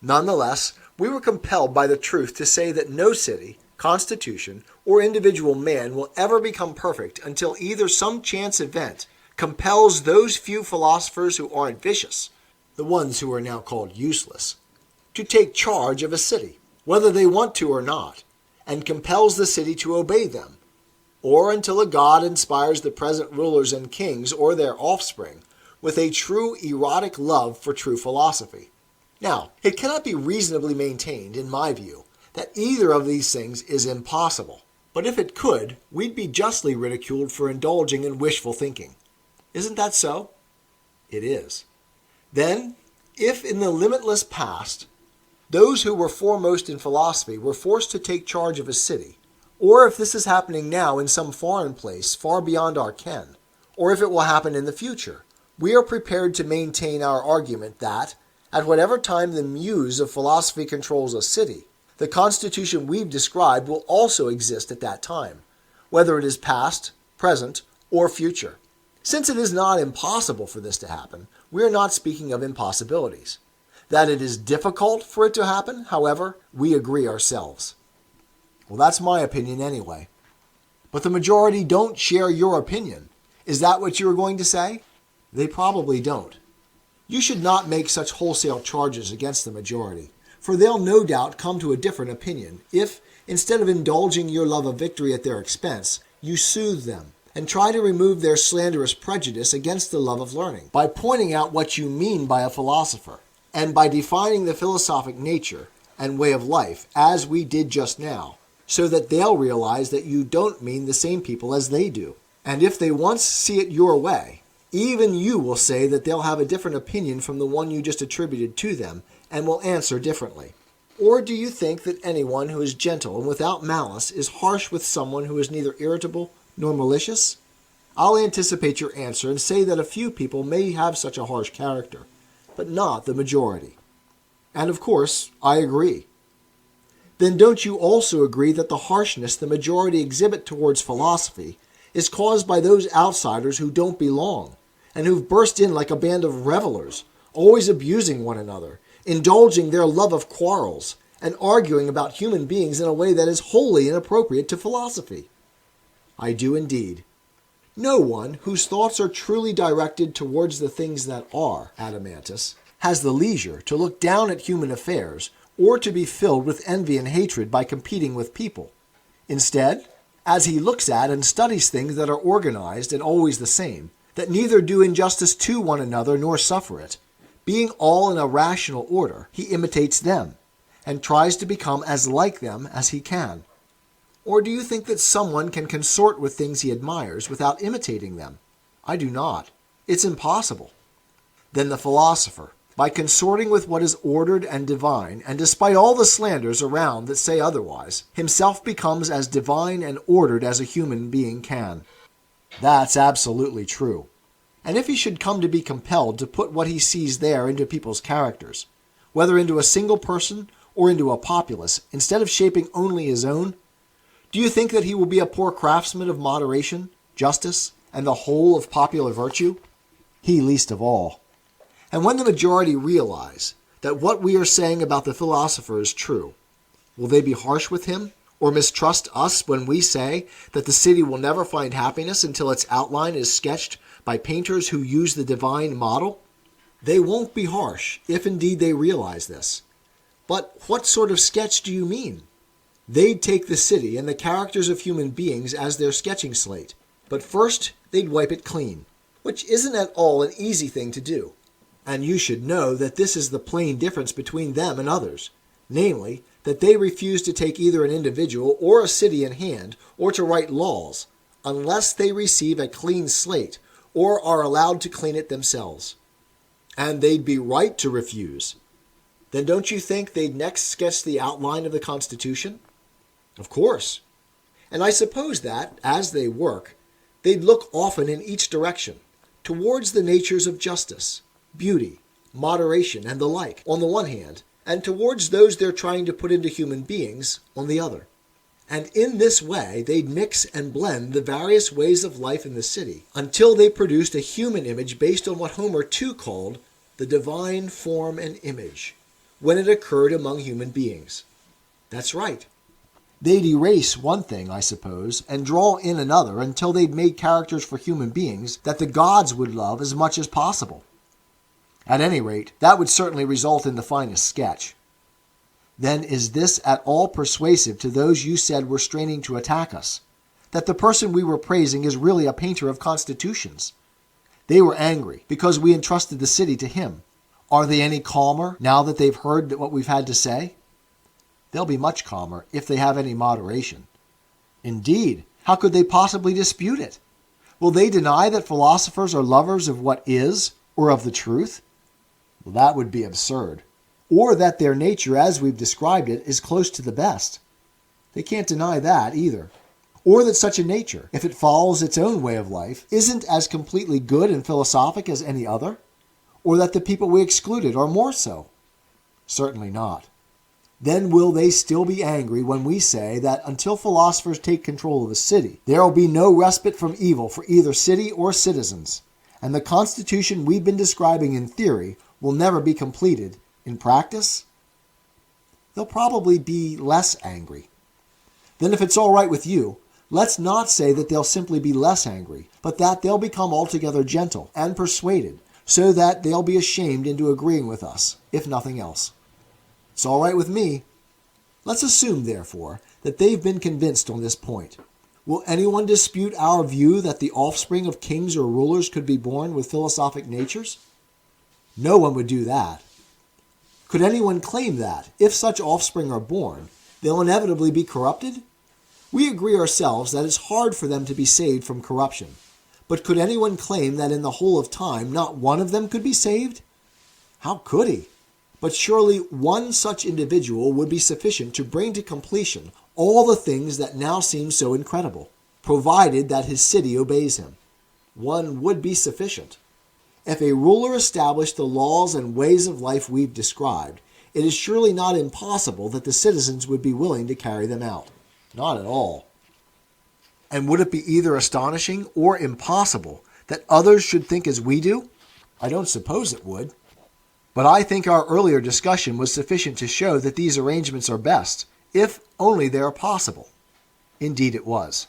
Nonetheless, we were compelled by the truth to say that no city, constitution, or individual man will ever become perfect until either some chance event compels those few philosophers who aren't vicious, the ones who are now called useless, to take charge of a city, whether they want to or not, and compels the city to obey them, or until a god inspires the present rulers and kings or their offspring, with a true erotic love for true philosophy. Now, it cannot be reasonably maintained, in my view, that either of these things is impossible. But if it could, we'd be justly ridiculed for indulging in wishful thinking. Isn't that so? It is. Then, if in the limitless past, those who were foremost in philosophy were forced to take charge of a city, or if this is happening now in some foreign place far beyond our ken, or if it will happen in the future, we are prepared to maintain our argument that, at whatever time the muse of philosophy controls a city, the constitution we've described will also exist at that time, whether it is past, present, or future. Since it is not impossible for this to happen, we are not speaking of impossibilities. That it is difficult for it to happen, however, we agree ourselves. Well, that's my opinion anyway. But the majority don't share your opinion. Is that what you were going to say? They probably don't. You should not make such wholesale charges against the majority, for they'll no doubt come to a different opinion if, instead of indulging your love of victory at their expense, you soothe them and try to remove their slanderous prejudice against the love of learning by pointing out what you mean by a philosopher, and by defining the philosophic nature and way of life as we did just now, so that they'll realize that you don't mean the same people as they do. And if they once see it your way, even you will say that they'll have a different opinion from the one you just attributed to them and will answer differently. Or do you think that anyone who is gentle and without malice is harsh with someone who is neither irritable nor malicious? I'll anticipate your answer and say that a few people may have such a harsh character, but not the majority. And of course, I agree. Then don't you also agree that the harshness the majority exhibit towards philosophy is caused by those outsiders who don't belong, and who've burst in like a band of revelers, always abusing one another, indulging their love of quarrels, and arguing about human beings in a way that is wholly inappropriate to philosophy? I do indeed. No one whose thoughts are truly directed towards the things that are, Adeimantus, has the leisure to look down at human affairs or to be filled with envy and hatred by competing with people. Instead, as he looks at and studies things that are organized and always the same, that neither do injustice to one another nor suffer it, being all in a rational order, he imitates them, and tries to become as like them as he can. Or do you think that someone can consort with things he admires without imitating them? I do not. It's impossible. Then the philosopher, by consorting with what is ordered and divine, and despite all the slanders around that say otherwise, himself becomes as divine and ordered as a human being can. That's absolutely true. And if he should come to be compelled to put what he sees there into people's characters, whether into a single person or into a populace, instead of shaping only his own, do you think that he will be a poor craftsman of moderation, justice, and the whole of popular virtue? He least of all. And when the majority realize that what we are saying about the philosopher is true, will they be harsh with him or mistrust us when we say that the city will never find happiness until its outline is sketched by painters who use the divine model? They won't be harsh, if indeed they realize this. But what sort of sketch do you mean? They'd take the city and the characters of human beings as their sketching slate, but first they'd wipe it clean, which isn't at all an easy thing to do. And you should know that this is the plain difference between them and others, namely, that they refuse to take either an individual or a city in hand, or to write laws, unless they receive a clean slate, or are allowed to clean it themselves. And they'd be right to refuse. Then don't you think they'd next sketch the outline of the Constitution? Of course. And I suppose that, as they work, they'd look often in each direction, towards the natures of justice, beauty, moderation, and the like, on the one hand, and towards those they're trying to put into human beings, on the other. And in this way, they'd mix and blend the various ways of life in the city, until they produced a human image based on what Homer too called the divine form and image, when it occurred among human beings. That's right. They'd erase one thing, I suppose, and draw in another until they'd made characters for human beings that the gods would love as much as possible. At any rate, that would certainly result in the finest sketch. Then is this at all persuasive to those you said were straining to attack us, that the person we were praising is really a painter of constitutions? They were angry because we entrusted the city to him. Are they any calmer now that they've heard what we've had to say? They'll be much calmer if they have any moderation. Indeed, how could they possibly dispute it? Will they deny that philosophers are lovers of what is, or of the truth? Well, that would be absurd. Or that their nature, as we've described it, is close to the best. They can't deny that either. Or that such a nature, if it follows its own way of life, isn't as completely good and philosophic as any other. Or that the people we excluded are more so. Certainly not. Then will they still be angry when we say that until philosophers take control of the city, there will be no respite from evil for either city or citizens, and the constitution we've been describing in theory will never be completed in practice? They'll probably be less angry. Then if it's all right with you, let's not say that they'll simply be less angry, but that they'll become altogether gentle and persuaded, so that they'll be ashamed into agreeing with us, if nothing else. It's all right with me. Let's assume, therefore, that they've been convinced on this point. Will anyone dispute our view that the offspring of kings or rulers could be born with philosophic natures? No one would do that. Could anyone claim that, if such offspring are born, they'll inevitably be corrupted? We agree ourselves that it's hard for them to be saved from corruption. But could anyone claim that in the whole of time not one of them could be saved? How could he? But surely one such individual would be sufficient to bring to completion all the things that now seem so incredible, provided that his city obeys him. One would be sufficient. If a ruler established the laws and ways of life we've described, it is surely not impossible that the citizens would be willing to carry them out. Not at all. And would it be either astonishing or impossible that others should think as we do? I don't suppose it would. But I think our earlier discussion was sufficient to show that these arrangements are best, if only they are possible. Indeed it was.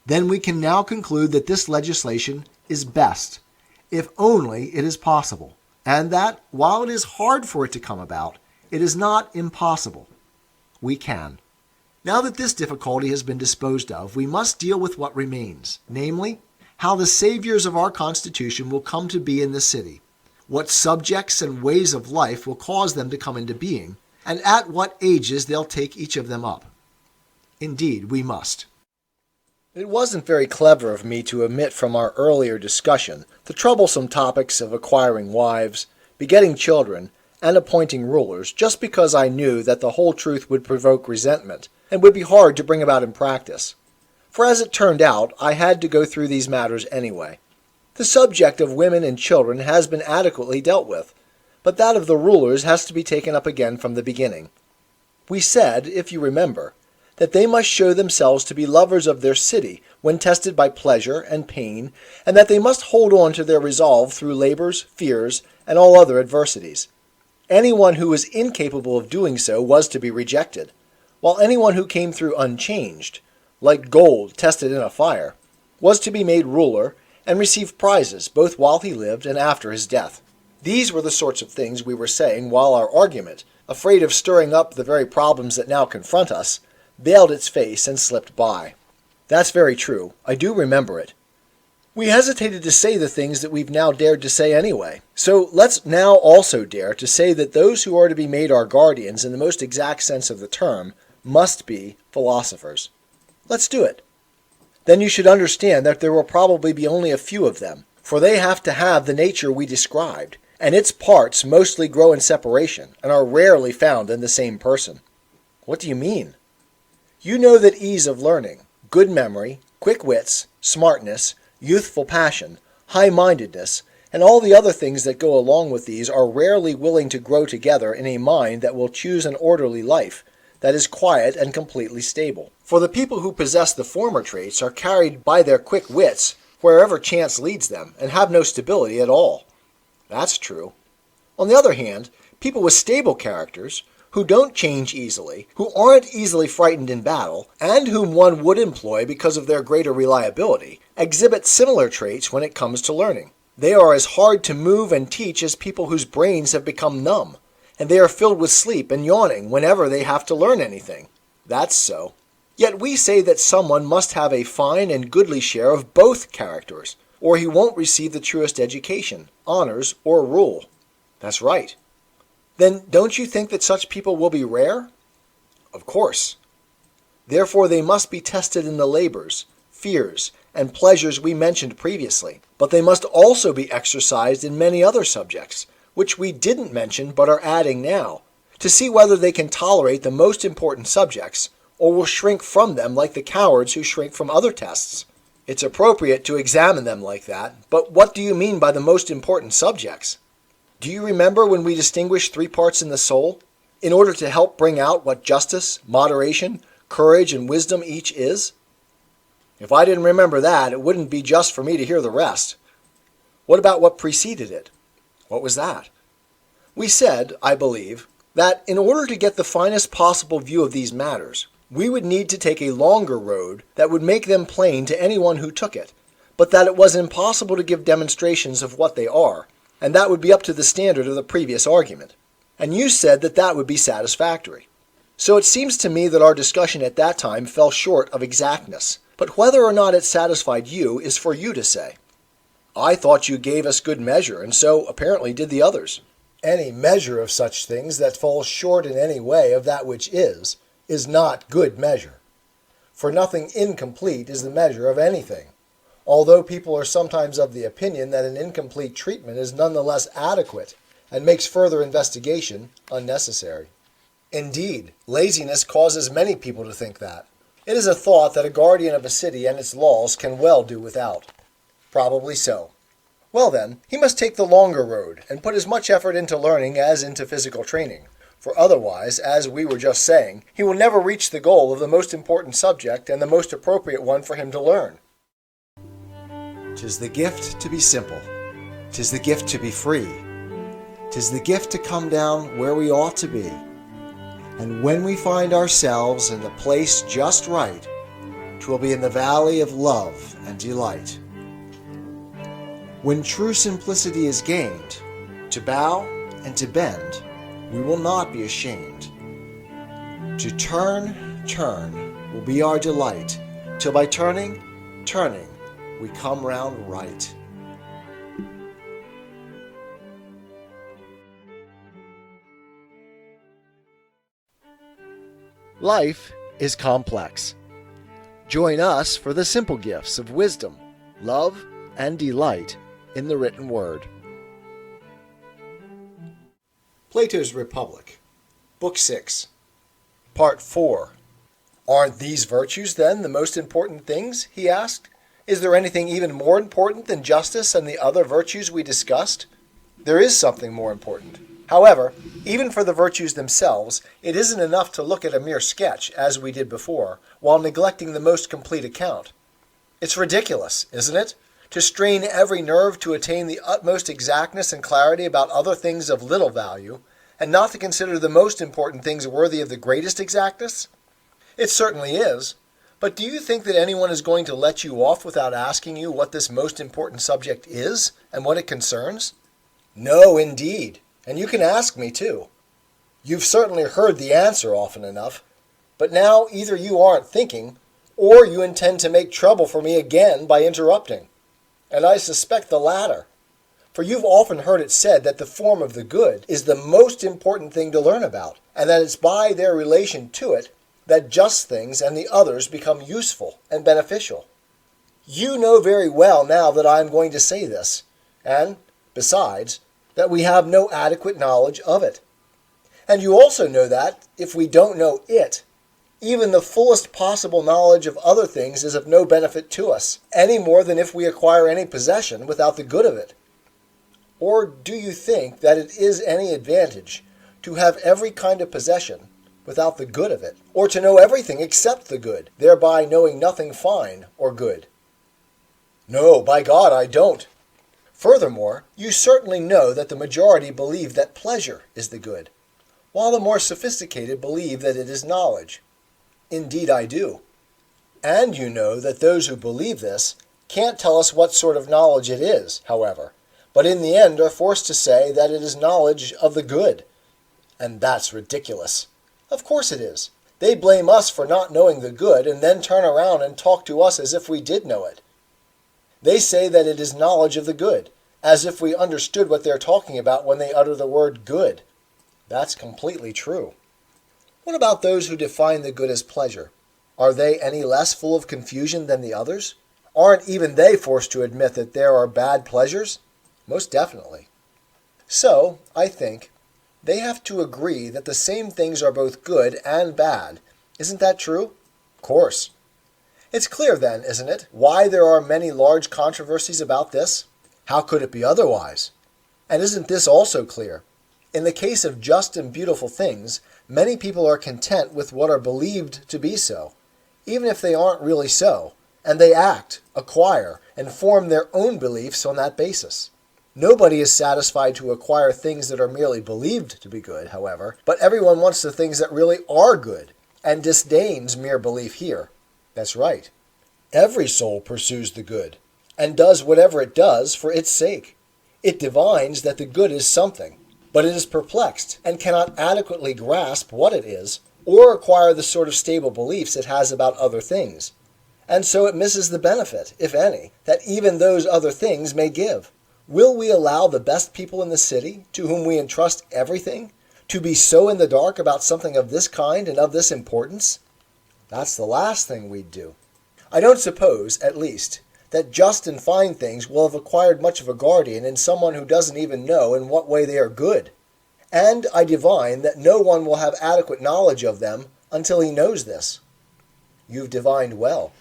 Then we can now conclude that this legislation is best, if only it is possible, and that, while it is hard for it to come about, it is not impossible. We can. Now that this difficulty has been disposed of, we must deal with what remains, namely, how the saviors of our Constitution will come to be in the city, what subjects and ways of life will cause them to come into being, and at what ages they'll take each of them up. Indeed, we must. It wasn't very clever of me to omit from our earlier discussion the troublesome topics of acquiring wives, begetting children, and appointing rulers, just because I knew that the whole truth would provoke resentment and would be hard to bring about in practice. For as it turned out, I had to go through these matters anyway. The subject of women and children has been adequately dealt with, but that of the rulers has to be taken up again from the beginning. We said, if you remember, that they must show themselves to be lovers of their city when tested by pleasure and pain, and that they must hold on to their resolve through labors, fears, and all other adversities. Anyone who was incapable of doing so was to be rejected, while anyone who came through unchanged, like gold tested in a fire, was to be made ruler and receive prizes both while he lived and after his death. These were the sorts of things we were saying while our argument, afraid of stirring up the very problems that now confront us, veiled its face and slipped by. That's very true. I do remember it. We hesitated to say the things that we've now dared to say anyway. So let's now also dare to say that those who are to be made our guardians in the most exact sense of the term must be philosophers. Let's do it. Then you should understand that there will probably be only a few of them, for they have to have the nature we described, and its parts mostly grow in separation and are rarely found in the same person. What do you mean? You know that ease of learning, good memory, quick wits, smartness, youthful passion, high-mindedness, and all the other things that go along with these are rarely willing to grow together in a mind that will choose an orderly life, that is quiet and completely stable. For the people who possess the former traits are carried by their quick wits wherever chance leads them, and have no stability at all. That's true. On the other hand, people with stable characters, who don't change easily, who aren't easily frightened in battle, and whom one would employ because of their greater reliability, exhibit similar traits when it comes to learning. They are as hard to move and teach as people whose brains have become numb, and they are filled with sleep and yawning whenever they have to learn anything. That's so. Yet we say that someone must have a fine and goodly share of both characters, or he won't receive the truest education, honors, or rule. That's right. Then don't you think that such people will be rare? Of course. Therefore they must be tested in the labors, fears, and pleasures we mentioned previously, but they must also be exercised in many other subjects, which we didn't mention but are adding now, to see whether they can tolerate the most important subjects, or will shrink from them like the cowards who shrink from other tests. It's appropriate to examine them like that, but what do you mean by the most important subjects? Do you remember when we distinguished 3 parts in the soul, in order to help bring out what justice, moderation, courage, and wisdom each is? If I didn't remember that, it wouldn't be just for me to hear the rest. What about what preceded it? What was that? We said, I believe, that in order to get the finest possible view of these matters, we would need to take a longer road that would make them plain to anyone who took it, but that it was impossible to give demonstrations of what they are, and that would be up to the standard of the previous argument. And you said that that would be satisfactory. So it seems to me that our discussion at that time fell short of exactness, but whether or not it satisfied you is for you to say. I thought you gave us good measure, and so apparently did the others. Any measure of such things that falls short in any way of that which is not good measure. For nothing incomplete is the measure of anything, although people are sometimes of the opinion that an incomplete treatment is nonetheless adequate and makes further investigation unnecessary. Indeed, laziness causes many people to think that. It is a thought that a guardian of a city and its laws can well do without. Probably so. Well then, he must take the longer road and put as much effort into learning as into physical training. For otherwise, as we were just saying, he will never reach the goal of the most important subject and the most appropriate one for him to learn. 'Tis the gift to be simple. 'Tis the gift to be free. 'Tis the gift to come down where we ought to be. And when we find ourselves in the place just right, 'twill be in the valley of love and delight. When true simplicity is gained, to bow and to bend, we will not be ashamed. To turn will be our delight, till by turning, we come round right. Life is complex. Join us for the simple gifts of wisdom, love, and delight in the written word. Plato's Republic, Book 6, Part 4. Aren't these virtues, then, the most important things? He asked. Is there anything even more important than justice and the other virtues we discussed? There is something more important. However, even for the virtues themselves, it isn't enough to look at a mere sketch, as we did before, while neglecting the most complete account. It's ridiculous, isn't it, to strain every nerve to attain the utmost exactness and clarity about other things of little value, and not to consider the most important things worthy of the greatest exactness? It certainly is. But do you think that anyone is going to let you off without asking you what this most important subject is, and what it concerns? No, indeed. And you can ask me, too. You've certainly heard the answer often enough, but now either you aren't thinking, or you intend to make trouble for me again by interrupting. And I suspect the latter. For you've often heard it said that the form of the good is the most important thing to learn about, and that it's by their relation to it that just things and the others become useful and beneficial. You know very well now that I am going to say this, and, besides, that we have no adequate knowledge of it. And you also know that, if we don't know it, even the fullest possible knowledge of other things is of no benefit to us, any more than if we acquire any possession without the good of it. Or do you think that it is any advantage to have every kind of possession without the good of it, or to know everything except the good, thereby knowing nothing fine or good? No, by God, I don't. Furthermore, you certainly know that the majority believe that pleasure is the good, while the more sophisticated believe that it is knowledge. Indeed, I do. And you know that those who believe this can't tell us what sort of knowledge it is, however, but in the end are forced to say that it is knowledge of the good. And that's ridiculous. Of course it is. They blame us for not knowing the good and then turn around and talk to us as if we did know it. They say that it is knowledge of the good, as if we understood what they're talking about when they utter the word good. That's completely true. What about those who define the good as pleasure? Are they any less full of confusion than the others? Aren't even they forced to admit that there are bad pleasures? Most definitely. So, I think, they have to agree that the same things are both good and bad. Isn't that true? Of course. It's clear then, isn't it, why there are many large controversies about this? How could it be otherwise? And isn't this also clear? In the case of just and beautiful things, many people are content with what are believed to be so, even if they aren't really so, and they act, acquire, and form their own beliefs on that basis. Nobody is satisfied to acquire things that are merely believed to be good, however, but everyone wants the things that really are good, and disdains mere belief here. That's right. Every soul pursues the good, and does whatever it does for its sake. It divines that the good is something, but it is perplexed and cannot adequately grasp what it is, or acquire the sort of stable beliefs it has about other things. And so it misses the benefit, if any, that even those other things may give. Will we allow the best people in the city, to whom we entrust everything, to be so in the dark about something of this kind and of this importance? That's the last thing we'd do. I don't suppose, at least, that just and fine things will have acquired much of a guardian in someone who doesn't even know in what way they are good. And I divine that no one will have adequate knowledge of them until he knows this. You've divined well.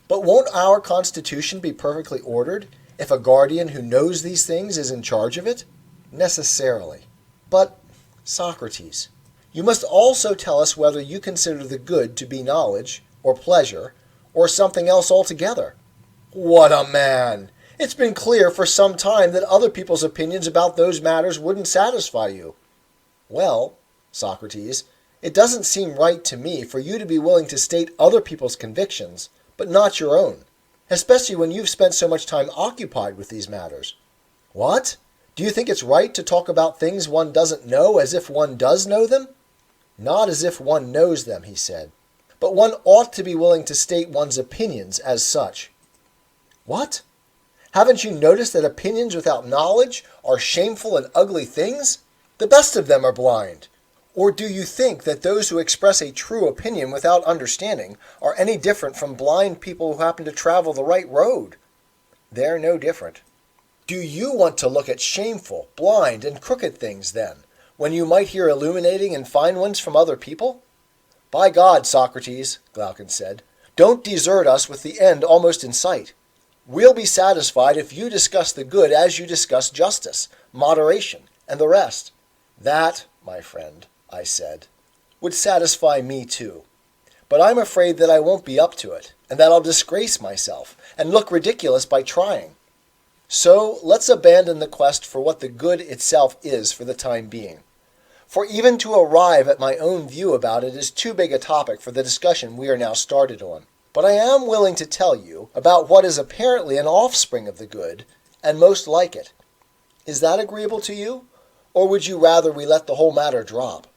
But won't our Constitution be perfectly ordered if a guardian who knows these things is in charge of it? Necessarily. But, Socrates, you must also tell us whether you consider the good to be knowledge, or pleasure, or something else altogether. What a man! It's been clear for some time that other people's opinions about those matters wouldn't satisfy you. Well, Socrates, it doesn't seem right to me for you to be willing to state other people's convictions, but not your own, especially when you've spent so much time occupied with these matters. What? Do you think it's right to talk about things one doesn't know as if one does know them? Not as if one knows them, he said, but one ought to be willing to state one's opinions as such. What? Haven't you noticed that opinions without knowledge are shameful and ugly things? The best of them are blind. Or do you think that those who express a true opinion without understanding are any different from blind people who happen to travel the right road? They're no different. Do you want to look at shameful, blind, and crooked things, then, when you might hear illuminating and fine ones from other people? By God, Socrates, Glaucon said, don't desert us with the end almost in sight. We'll be satisfied if you discuss the good as you discuss justice, moderation, and the rest. That, my friend, I said, would satisfy me too. But I'm afraid that I won't be up to it, and that I'll disgrace myself, and look ridiculous by trying. So let's abandon the quest for what the good itself is for the time being. For even to arrive at my own view about it is too big a topic for the discussion we are now started on. But I am willing to tell you about what is apparently an offspring of the good, and most like it. Is that agreeable to you? Or would you rather we let the whole matter drop?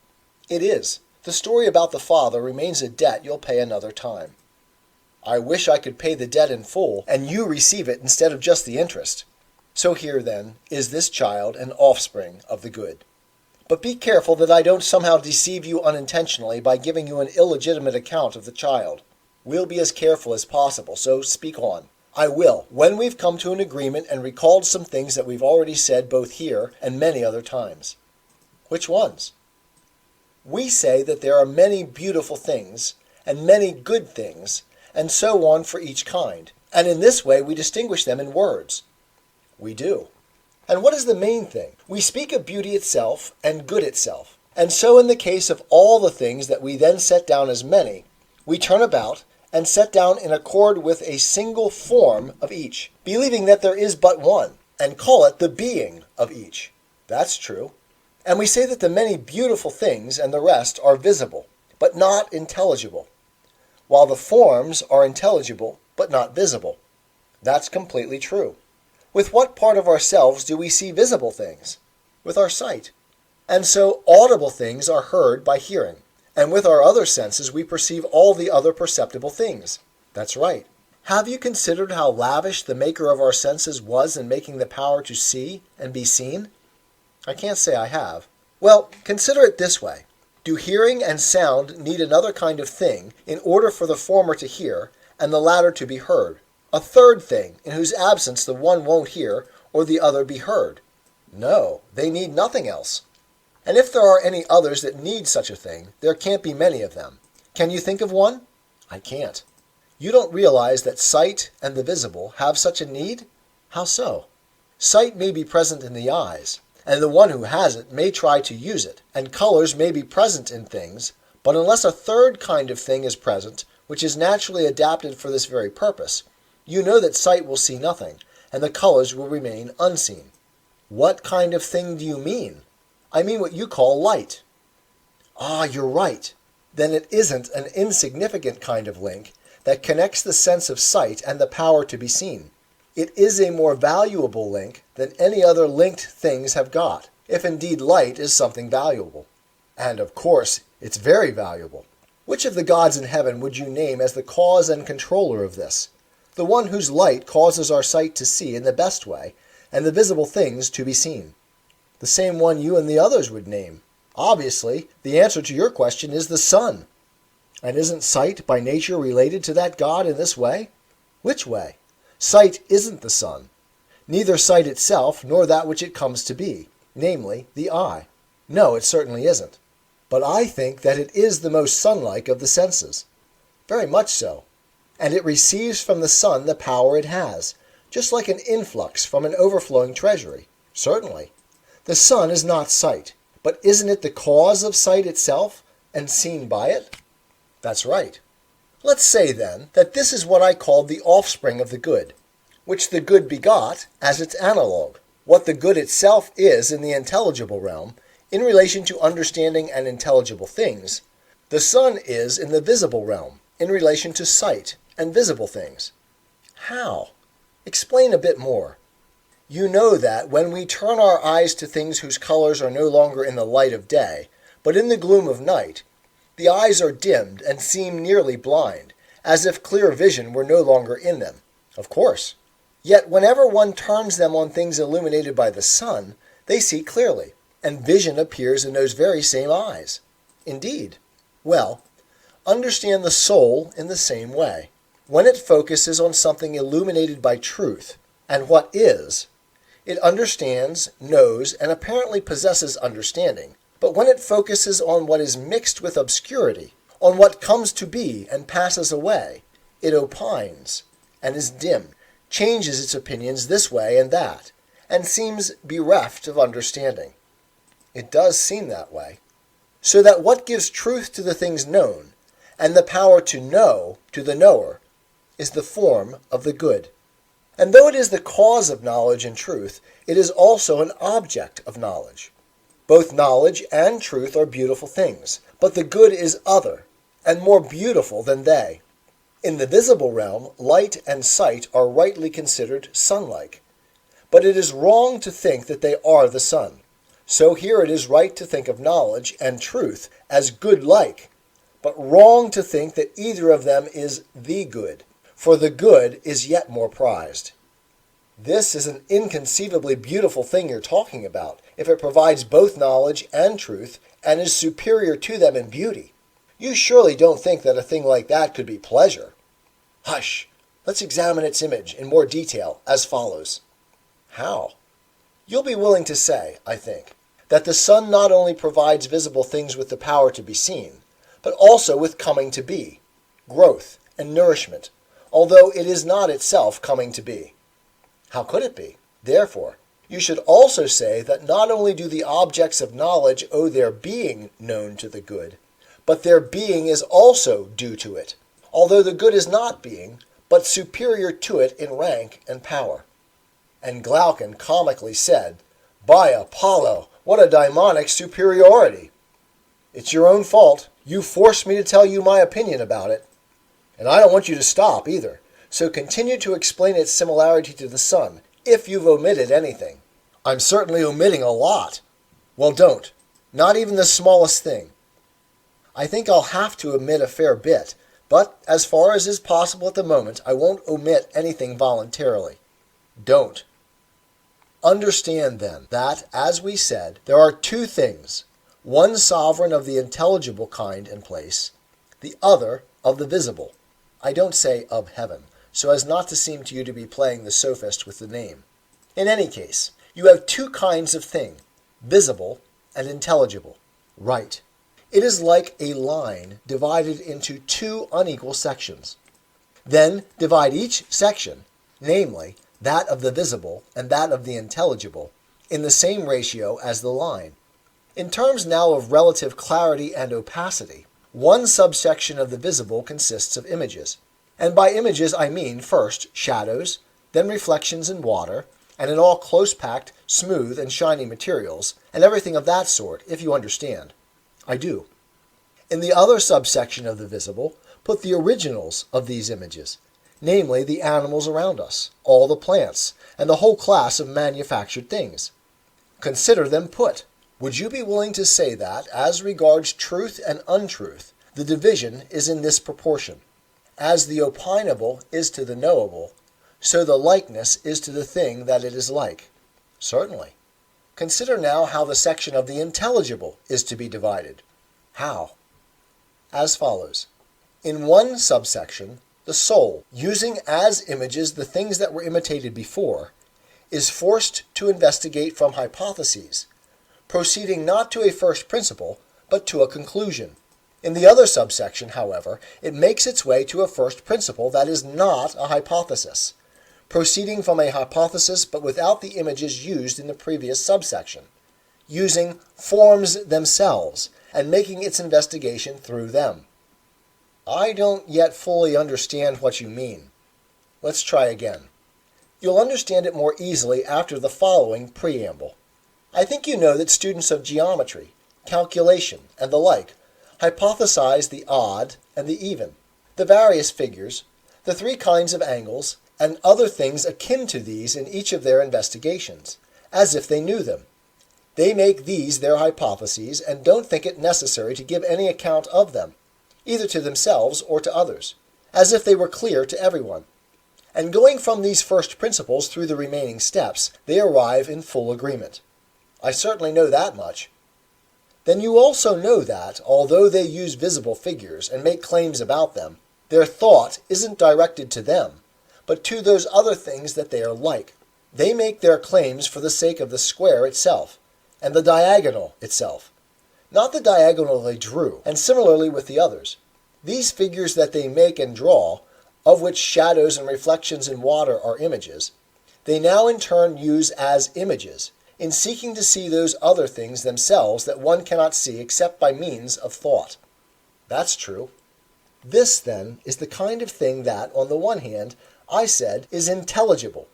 It is. The story about the father remains a debt you'll pay another time. I wish I could pay the debt in full, and you receive it instead of just the interest. So here, then, is this child an offspring of the good. But be careful that I don't somehow deceive you unintentionally by giving you an illegitimate account of the child. We'll be as careful as possible, so speak on. I will, when we've come to an agreement and recalled some things that we've already said both here and many other times. Which ones? We say that there are many beautiful things, and many good things, and so on for each kind, and in this way we distinguish them in words. We do. And what is the main thing? We speak of beauty itself and good itself, and so in the case of all the things that we then set down as many, we turn about and set down in accord with a single form of each, believing that there is but one, and call it the being of each. That's true. And we say that the many beautiful things and the rest are visible, but not intelligible, while the forms are intelligible, but not visible. That's completely true. With what part of ourselves do we see visible things? With our sight. And so audible things are heard by hearing. And with our other senses we perceive all the other perceptible things. That's right. Have you considered how lavish the maker of our senses was in making the power to see and be seen? I can't say I have. Well, consider it this way. Do hearing and sound need another kind of thing in order for the former to hear and the latter to be heard? A third thing, in whose absence the one won't hear or the other be heard? No, they need nothing else. And if there are any others that need such a thing, there can't be many of them. Can you think of one? I can't. You don't realize that sight and the visible have such a need? How so? Sight may be present in the eyes, and the one who has it may try to use it, and colors may be present in things, but unless a third kind of thing is present, which is naturally adapted for this very purpose, you know that sight will see nothing, and the colors will remain unseen. What kind of thing do you mean? I mean what you call light. Ah, you're right. Then it isn't an insignificant kind of link that connects the sense of sight and the power to be seen. It is a more valuable link than any other linked things have got, if indeed light is something valuable. And of course, it's very valuable. Which of the gods in heaven would you name as the cause and controller of this? The one whose light causes our sight to see in the best way, and the visible things to be seen. The same one you and the others would name. Obviously, the answer to your question is the sun. And isn't sight by nature related to that God in this way? Which way? Sight isn't the sun. Neither sight itself nor that which it comes to be, namely, the eye. No, it certainly isn't. But I think that it is the most sun-like of the senses. Very much so. And it receives from the sun the power it has, just like an influx from an overflowing treasury. Certainly. The sun is not sight, but isn't it the cause of sight itself, and seen by it? That's right. Let's say, then, that this is what I called the offspring of the good, which the good begot as its analogue, what the good itself is in the intelligible realm, in relation to understanding and intelligible things. The sun is in the visible realm, in relation to sight and visible things. How? Explain a bit more. You know that when we turn our eyes to things whose colors are no longer in the light of day, but in the gloom of night, the eyes are dimmed and seem nearly blind, as if clear vision were no longer in them. Of course. Yet whenever one turns them on things illuminated by the sun, they see clearly, and vision appears in those very same eyes. Indeed. Well, understand the soul in the same way. When it focuses on something illuminated by truth, and what is, it understands, knows, and apparently possesses understanding. But when it focuses on what is mixed with obscurity, on what comes to be and passes away, it opines and is dim, changes its opinions this way and that, and seems bereft of understanding. It does seem that way. So that what gives truth to the things known, and the power to know to the knower, is the form of the good. And though it is the cause of knowledge and truth, it is also an object of knowledge. Both knowledge and truth are beautiful things, but the good is other, and more beautiful than they. In the visible realm, light and sight are rightly considered sun-like. But it is wrong to think that they are the sun. So here it is right to think of knowledge and truth as good-like, but wrong to think that either of them is the good, for the good is yet more prized. This is an inconceivably beautiful thing you're talking about, if it provides both knowledge and truth, and is superior to them in beauty. You surely don't think that a thing like that could be pleasure. Hush! Let's examine its image in more detail, as follows. How? You'll be willing to say, I think, that the sun not only provides visible things with the power to be seen, but also with coming to be, growth, and nourishment, although it is not itself coming to be. How could it be? Therefore, you should also say that not only do the objects of knowledge owe their being known to the good, but their being is also due to it, although the good is not being, but superior to it in rank and power. And Glaucon comically said, "By Apollo, what a daimonic superiority!" It's your own fault. You forced me to tell you my opinion about it. And I don't want you to stop either. So continue to explain its similarity to the sun, if you've omitted anything. I'm certainly omitting a lot. Well, don't. Not even the smallest thing. I think I'll have to omit a fair bit, But as far as is possible at the moment, I won't omit anything voluntarily. Don't. Understand, then, that, as we said, there are two things, one sovereign of the intelligible kind and place, the other of the visible. I don't say of heaven, so as not to seem to you to be playing the sophist with the name. In any case, you have two kinds of thing, visible and intelligible. Right. It is like a line divided into two unequal sections. Then divide each section, namely, that of the visible and that of the intelligible, in the same ratio as the line. In terms now of relative clarity and opacity, one subsection of the visible consists of images. And by images I mean first shadows, then reflections in water, and in all close-packed, smooth, and shiny materials, and everything of that sort, if you understand. I do. In the other subsection of the visible, put the originals of these images, namely the animals around us, all the plants, and the whole class of manufactured things. Consider them put. Would you be willing to say that, as regards truth and untruth, the division is in this proportion? As the opinable is to the knowable, so the likeness is to the thing that it is like. Certainly. Consider now how the section of the intelligible is to be divided. How? As follows. In one subsection, the soul, using as images the things that were imitated before, is forced to investigate from hypotheses, proceeding not to a first principle, but to a conclusion. In the other subsection, however, it makes its way to a first principle that is not a hypothesis, proceeding from a hypothesis but without the images used in the previous subsection, using forms themselves, and making its investigation through them. I don't yet fully understand what you mean. Let's try again. You'll understand it more easily after the following preamble. I think you know that students of geometry, calculation, and the like hypothesize the odd and the even, the various figures, the three kinds of angles, and other things akin to these in each of their investigations, as if they knew them. They make these their hypotheses and don't think it necessary to give any account of them, either to themselves or to others, as if they were clear to everyone. And going from these first principles through the remaining steps, they arrive in full agreement. I certainly know that much. Then you also know that, although they use visible figures and make claims about them, their thought isn't directed to them, but to those other things that they are like. They make their claims for the sake of the square itself, and the diagonal itself, not the diagonal they drew, and similarly with the others. These figures that they make and draw, of which shadows and reflections in water are images, they now in turn use as images, in seeking to see those other things themselves that one cannot see except by means of thought. That's true. This, then, is the kind of thing that, on the one hand, I said is intelligible,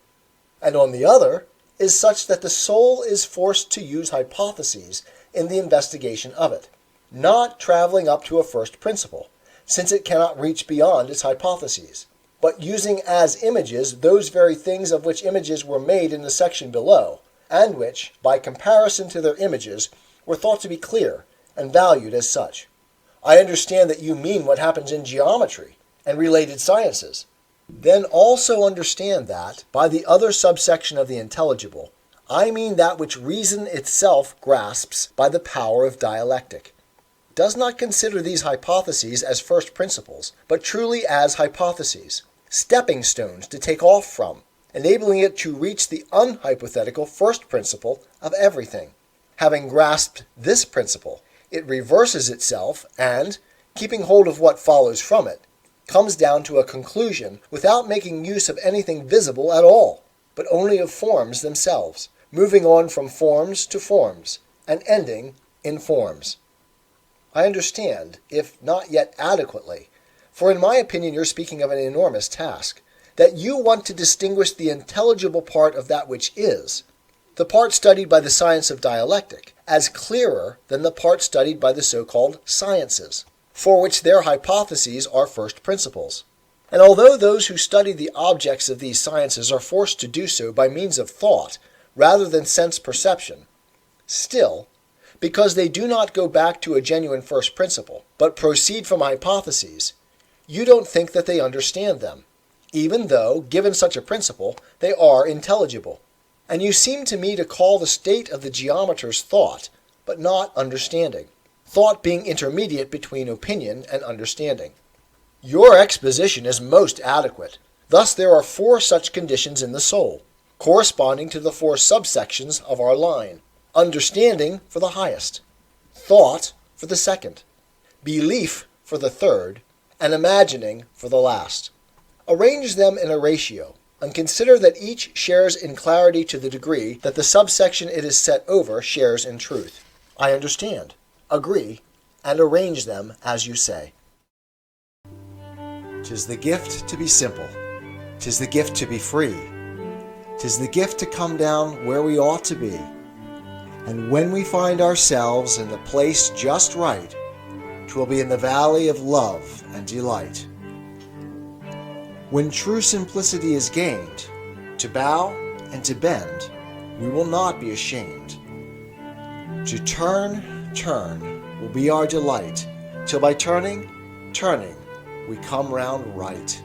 and on the other is such that the soul is forced to use hypotheses in the investigation of it, not traveling up to a first principle, since it cannot reach beyond its hypotheses, but using as images those very things of which images were made in the section below, and which, by comparison to their images, were thought to be clear and valued as such. I understand that you mean what happens in geometry and related sciences. Then also understand that, by the other subsection of the intelligible, I mean that which reason itself grasps by the power of dialectic. Does not consider these hypotheses as first principles, but truly as hypotheses, stepping stones to take off from, enabling it to reach the unhypothetical first principle of everything. Having grasped this principle, it reverses itself and, keeping hold of what follows from it, comes down to a conclusion without making use of anything visible at all, but only of forms themselves, moving on from forms to forms, and ending in forms. I understand, if not yet adequately, for in my opinion you're speaking of an enormous task, that you want to distinguish the intelligible part of that which is, the part studied by the science of dialectic, as clearer than the part studied by the so-called sciences, for which their hypotheses are first principles. And although those who study the objects of these sciences are forced to do so by means of thought rather than sense perception, still, because they do not go back to a genuine first principle, but proceed from hypotheses, You don't think that they understand them, even though, given such a principle, they are intelligible. And you seem to me to call the state of the geometers thought, but not understanding, thought being intermediate between opinion and understanding. Your exposition is most adequate. Thus there are 4 such conditions in the soul, corresponding to the 4 subsections of our line: understanding for the highest, thought for the second, belief for the third, and imagining for the last. Arrange them in a ratio, and consider that each shares in clarity to the degree that the subsection it is set over shares in truth. I understand, agree, and arrange them as you say. 'Tis the gift to be simple. 'Tis the gift to be free. 'Tis the gift to come down where we ought to be. And when we find ourselves in the place just right, 'twill be in the valley of love and delight. When true simplicity is gained, to bow and to bend, we will not be ashamed. To turn will be our delight, till by turning, we come round right.